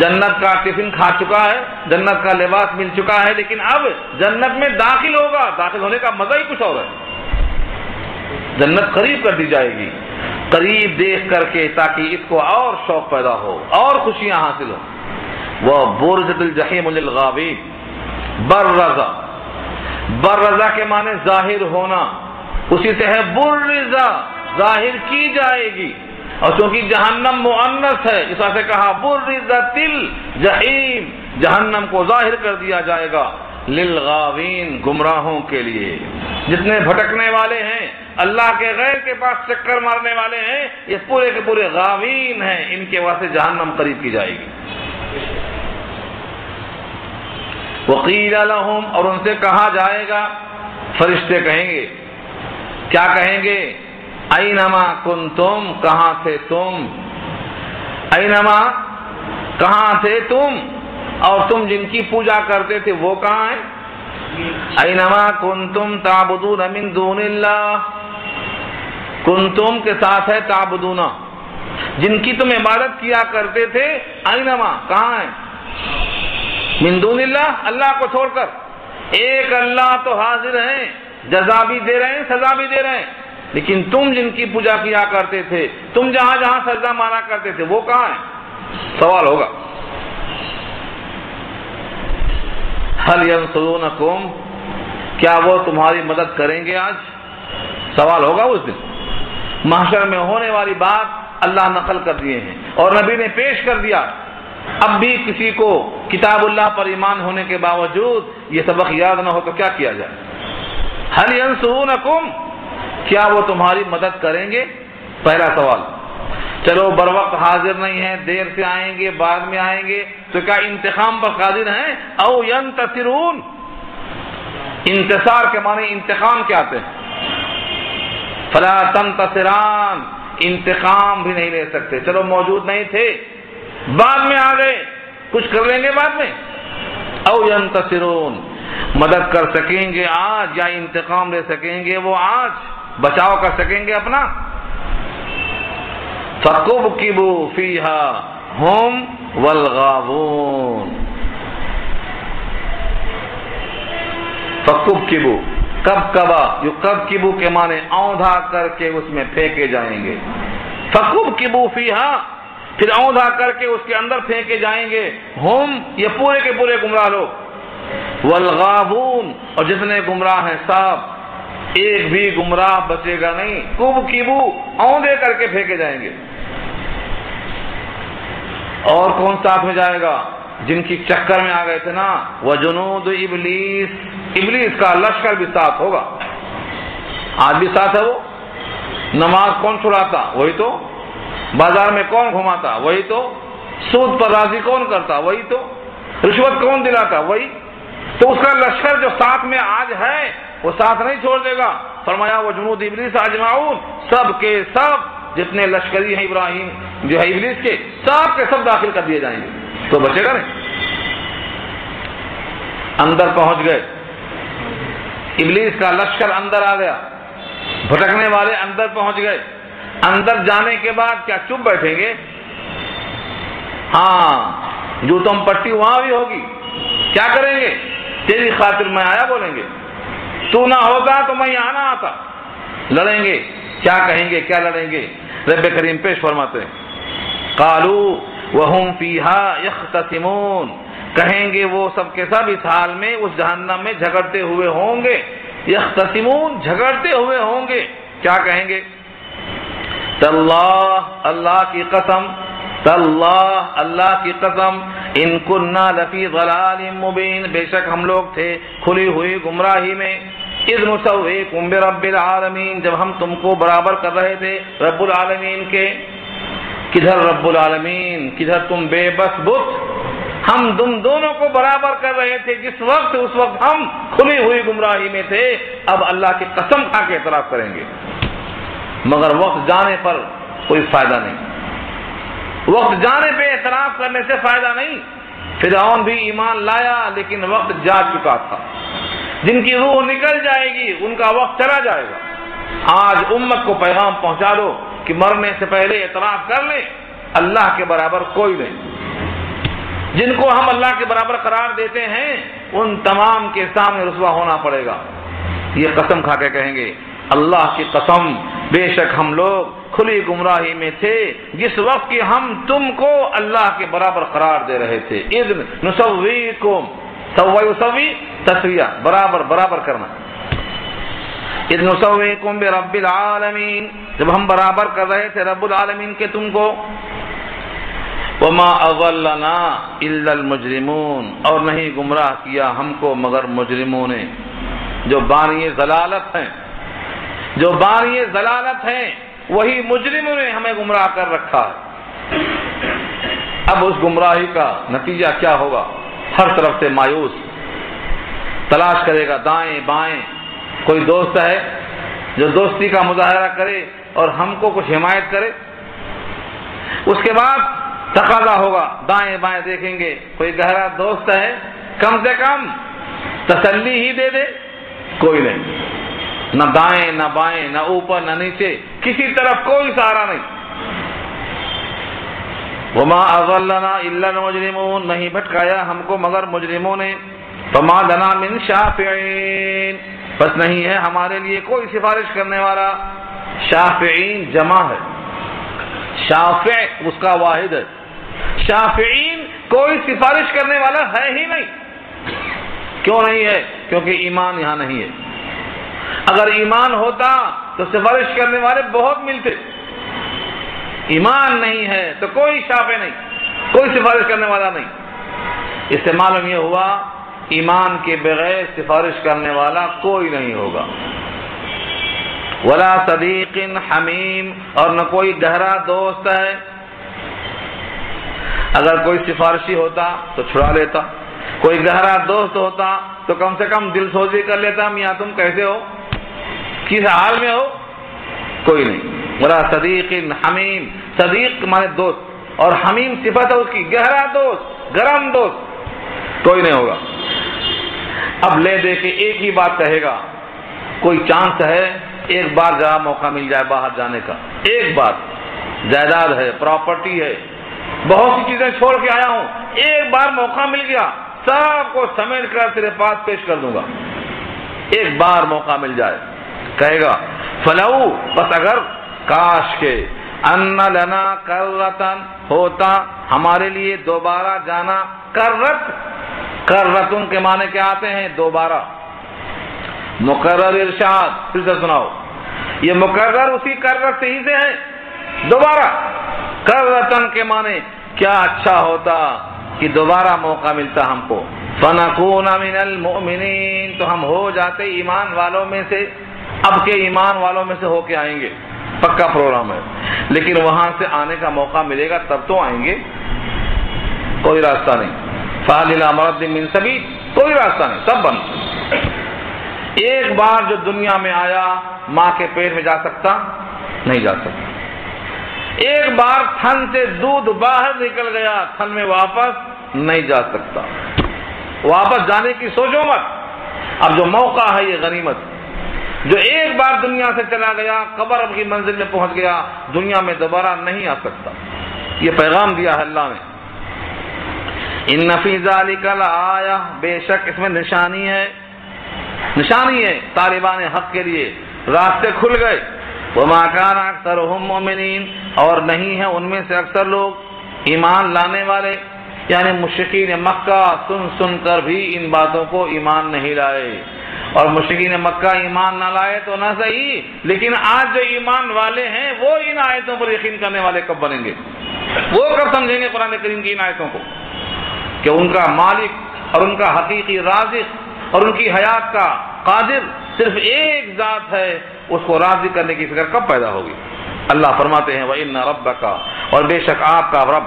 جنت کا ٹفن کھا چکا ہے، جنت کا لباس مل چکا ہے، لیکن اب جنت میں داخل ہوگا. داخل ہونے کا مزہ ہی کچھ اور ہے. جنت قریب کر دی جائے گی، قریب دیکھ کر کے، تاکہ اس کو اور شوق پیدا ہو اور خوشیاں حاصل ہو. وَبُرِّزَتِ الْجَحِيمُ لِلْغَاوِينَ. برزہ کے معنی ظاہر ہونا، اسی سے ہے برزہ، ظاہر کی جائے گی. اور چونکہ جہنم مؤنث ہے اس وجہ سے کہا برزت الجحیم، جہنم کو ظاہر کر دیا جائے گا. للغاوین، گمراہوں کے لیے، جتنے بھٹکنے والے ہیں، اللہ کے غیر کے پاس چکر مارنے والے ہیں، یہ پورے کے پورے غاوین ہیں. ان کے واسطے جہنم قریب کی جائے گی. وقیل لہم، اور ان سے کہا جائے گا، فرشتے کہیں گے، کیا کہیں گے؟ اینما کنتم، کہاں تھے تم؟ اینما، کہاں تھے تم؟ اور تم جن کی پوجا کرتے تھے وہ کہاں ہیں؟ اینما کنتم تعبدون من دون اللہ. کنتم کے ساتھ ہے تعبدون، جن کی تم عبادت کیا کرتے تھے. اینما، کہاں ہیں؟ من دون اللہ، اللہ کو چھوڑ کر. ایک اللہ تو حاضر ہیں، جزا بھی دے رہے ہیں، سزا بھی دے رہے ہیں، لیکن تم جن کی پوجا کیا کرتے تھے، تم جہاں جہاں سجدہ مارا کرتے تھے وہ کہاں ہیں؟ سوال ہوگا. هل ينصرونکم، کیا وہ تمہاری مدد کریں گے؟ آج سوال ہوگا اس دن. محشر میں ہونے والی بات اللہ نقل کر دیے ہیں اور نبی نے پیش کر دیا. اب بھی کسی کو کتاب اللہ پر ایمان ہونے کے باوجود یہ سبق یاد نہ ہو تو کیا کیا جائے؟ هل ينصرونکم، کیا وہ تمہاری مدد کریں گے؟ پہلا سوال. چلو بر وقت حاضر نہیں ہیں، دیر سے آئیں گے، بعد میں آئیں گے، تو کیا انتقام پر قادر ہیں؟ او ینتصرون، انتصار کے معنی انتقام کے آتے ہیں. فلا تنتصران، انتقام بھی نہیں لے سکتے. چلو موجود نہیں تھے، بعد میں آ گئے، کچھ کر لیں گے بعد میں. او ینتصرون، مدد کر سکیں گے آج یا انتقام لے سکیں گے وہ آج، بچاؤ کر سکیں گے اپنا. فَكُبْكِبُوا فِيهَا هُمْ وَالْغَاوُونَ. فَكُبْكِبُوا، کبکبا، جو کبکبو کے معنی اوندھا کر کے اس میں پھینکے جائیں گے. فَكُبْكِبُوا فِيهَا، پھر اوندھا کر کے اس کے اندر پھینکے جائیں گے، ہم یہ پورے کے پورے گمراہ لوگ، والغاوون اور جتنے گمراہ ہیں سب، ایک بھی گمراہ بچے گا نہیں، کب کیبو اوندھے کر کے پھینکے جائیں گے۔ اور کون ساتھ میں جائے گا؟ جن کی چکر میں آ گئے تھے نا، وجنود ابلیس، ابلیس کا لشکر بھی ساتھ ہوگا۔ آج بھی ساتھ ہے وہ۔ نماز کون چھڑاتا؟ وہی تو۔ بازار میں کون گھماتا؟ وہی تو۔ سود پر راضی کون کرتا؟ وہی تو۔ رشوت کون دلاتا؟ وہی تو۔ اس کا لشکر جو ساتھ میں آج ہے وہ ساتھ نہیں چھوڑ دے گا۔ فرمایا وہ جنود ابلیس اجمعون، سب کے سب جتنے لشکری ہیں ابراہیم جو ہے ابلیس کے، سب کے سب داخل کر دیے جائیں گے، تو بچے گا نہیں۔ اندر پہنچ گئے، ابلیس کا لشکر اندر آ گیا، بھٹکنے والے اندر پہنچ گئے۔ اندر جانے کے بعد کیا چپ بیٹھیں گے؟ ہاں، جو تم پٹی وہاں بھی ہوگی۔ کیا کریں گے؟ تیری خاطر میں آیا بولیں گے، تو نہ ہوتا تو میں یہاں نہ آتا۔ لڑیں گے، کیا کہیں گے، کیا لڑیں گے؟ رب کریم پیش فرماتے ہیں، قالوا وهم فيها يختصمون، کہیں گے وہ سب کے سب اس حال میں اس جہنم میں جھگڑتے ہوئے ہوں گے۔ یختصمون، جھگڑتے ہوئے ہوں گے۔ کیا کہیں گے؟ تاللہ، اللہ کی قسم، تاللہ، اللہ کی قسم، ان كنا لفی ضلال مبین، بے شک ہم لوگ تھے کھلی ہوئی گمراہی میں، اذ نسویکم برب العالمین، جب ہم تم کو برابر کر رہے تھے رب العالمین کے۔ کدھر رب العالمین، کدھر تم بے بس بت، ہم تم دونوں کو برابر کر رہے تھے جس وقت، اس وقت ہم کھلی ہوئی گمراہی میں تھے۔ اب اللہ کی قسم کھا کے اعتراف کریں گے، مگر وقت جانے پر کوئی فائدہ نہیں۔ وقت جانے پہ اعتراف کرنے سے فائدہ نہیں۔ فرعون بھی ایمان لایا لیکن وقت جا چکا تھا۔ جن کی روح نکل جائے گی ان کا وقت چلا جائے گا۔ آج امت کو پیغام پہنچا دو کہ مرنے سے پہلے اعتراف کر لیں، اللہ کے برابر کوئی نہیں۔ جن کو ہم اللہ کے برابر قرار دیتے ہیں ان تمام کے سامنے رسوا ہونا پڑے گا۔ یہ قسم کھا کے کہیں گے، اللہ کی قسم، بے شک ہم لوگ کھلی گمراہی میں تھے جس وقت کہ ہم تم کو اللہ کے برابر قرار دے رہے تھے۔ اذن نسویکم، سوی تسویہ، برابر برابر کرنا۔ اذ نسویکم برب العالمین، جب ہم برابر کر رہے تھے رب العالمین کے تم کو۔ وما اضلنا الا المجرمون، اور نہیں گمراہ کیا ہم کو مگر مجرموں نے، جو بانی ضلالت ہیں، جو بانی ضلالت ہیں وہی مجرموں نے ہمیں گمراہ کر رکھا ہے۔ اب اس گمراہی کا نتیجہ کیا ہوگا؟ ہر طرف سے مایوس، تلاش کرے گا دائیں بائیں، کوئی دوست ہے جو دوستی کا مظاہرہ کرے اور ہم کو کچھ حمایت کرے۔ اس کے بعد تقاضا ہوگا، دائیں بائیں دیکھیں گے، کوئی گہرا دوست ہے کم سے کم تسلی ہی دے دے، کوئی نہیں، نہ دائیں نہ بائیں، نہ اوپر نہ نیچے، کسی طرف کوئی سہارا نہیں۔ وما اضلنا الا المجرمون، نہیں بھٹکایا ہم کو مگر مجرموں نے۔ فما لنا من شافعین، بس نہیں ہے ہمارے لیے کوئی سفارش کرنے والا۔ شافعین جمع ہے، شافع اس کا واحد ہے، شافعین کوئی سفارش کرنے والا ہے ہی نہیں۔ کیوں نہیں ہے؟ کیونکہ ایمان یہاں نہیں ہے۔ اگر ایمان ہوتا تو سفارش کرنے والے بہت ملتے، ایمان نہیں ہے تو کوئی شافع نہیں، کوئی سفارش کرنے والا نہیں۔ اس سے معلوم یہ ہوا ایمان کے بغیر سفارش کرنے والا کوئی نہیں ہوگا۔ ولا صدیق حمیم، اور نہ کوئی گہرا دوست ہے۔ اگر کوئی سفارشی ہوتا تو چھڑا لیتا، کوئی گہرا دوست ہوتا تو کم سے کم دل سوزی کر لیتا، میاں تم کیسے ہو، کس حال میں ہو؟ کوئی نہیں۔ ولا صدیق حمیم، صدیق مانے دوست، اور حمیم صفت ہے اس کی، گہرا دوست، گرم دوست، کوئی نہیں ہوگا۔ اب لے دے کے ایک ہی بات کہے گا، کوئی چانس ہے ایک بار ذرا موقع مل جائے باہر جانے کا، ایک بار، جائیداد ہے، پراپرٹی ہے، بہت سی چیزیں چھوڑ کے آیا ہوں، ایک بار موقع مل گیا سب کو سمیٹ کر تیرے پاس پیش کر دوں گا، ایک بار موقع مل جائے۔ کہے گا فلو، بس اگر، کاش کے ان لنا کرتن، ہوتا ہمارے لیے دوبارہ جانا، کرتن کے معنی کیا آتے ہیں؟ دوبارہ، مقرر ارشاد، پھر سے سناؤ، یہ مقرر اسی کرت سے ہی سے ہے، دوبارہ، کرتن کے معنی کیا اچھا ہوتا کہ دوبارہ موقع ملتا ہم کو، فنکون من المؤمنین، تو ہم ہو جاتے ایمان والوں میں سے، اب کے ایمان والوں میں سے ہو کے آئیں گے، پکا پروگرام ہے، لیکن وہاں سے آنے کا موقع ملے گا تب تو آئیں گے، کوئی راستہ نہیں، فہل الی مرد من سبیل، کوئی راستہ نہیں، سب بند۔ ایک بار جو دنیا میں آیا ماں کے پیٹ میں جا سکتا؟ نہیں جا سکتا۔ ایک بار تھن سے دودھ باہر نکل گیا، تھن میں واپس نہیں جا سکتا، واپس جانے کی سوچو مت، اب جو موقع ہے یہ غنیمت، جو ایک بار دنیا سے چلا گیا، قبر کی منزل میں پہنچ گیا، دنیا میں دوبارہ نہیں آ سکتا، یہ پیغام دیا ہے اللہ نے۔ ان فی ذلک لآیہ، بے شک اس میں نشانی ہے، نشانی ہے طالبان حق کے لیے، راستے کھل گئے، وما کان اکثرهم مؤمنین، اور نہیں ہے ان میں سے اکثر لوگ ایمان لانے والے، یعنی مشرکین مکہ سن کر بھی ان باتوں کو ایمان نہیں لائے، اور مشرکین مکہ ایمان نہ لائے تو نہ صحیح، لیکن آج جو ایمان والے ہیں وہ ان آیتوں پر یقین کرنے والے کب بنیں گے؟ وہ کب سمجھیں گے قرآن کریم کی ان آیتوں کو کہ ان کا مالک اور ان کا حقیقی رازق اور ان کی حیات کا قادر صرف ایک ذات ہے، اس کو راضی کرنے کی فکر کب پیدا ہوگی؟ اللہ فرماتے ہیں وَإِنَّ رَبَّكَ، اور بے شک آپ کا رب،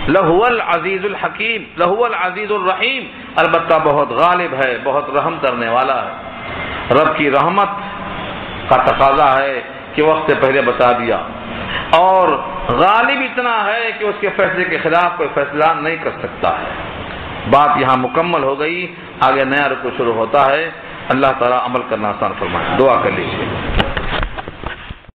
لَهُوَ الْعَزِيزُ الْحَكِيمُ، لَهُوَ الْعَزِيزُ الرَّحِيمُ، البتہ بہت غالب ہے، بہت رحم کرنے والا ہے۔ رب کی رحمت کا تقاضا ہے کہ وقت سے پہلے بتا دیا، اور غالب اتنا ہے کہ اس کے فیصلے کے خلاف کوئی فیصلہ نہیں کر سکتا ہے۔ بات یہاں مکمل ہو گئی، آگے نیا رکوع شروع ہوتا ہے۔ اللہ تعالیٰ عمل کرنا آسان فرمائے، دعا کر لیجیے۔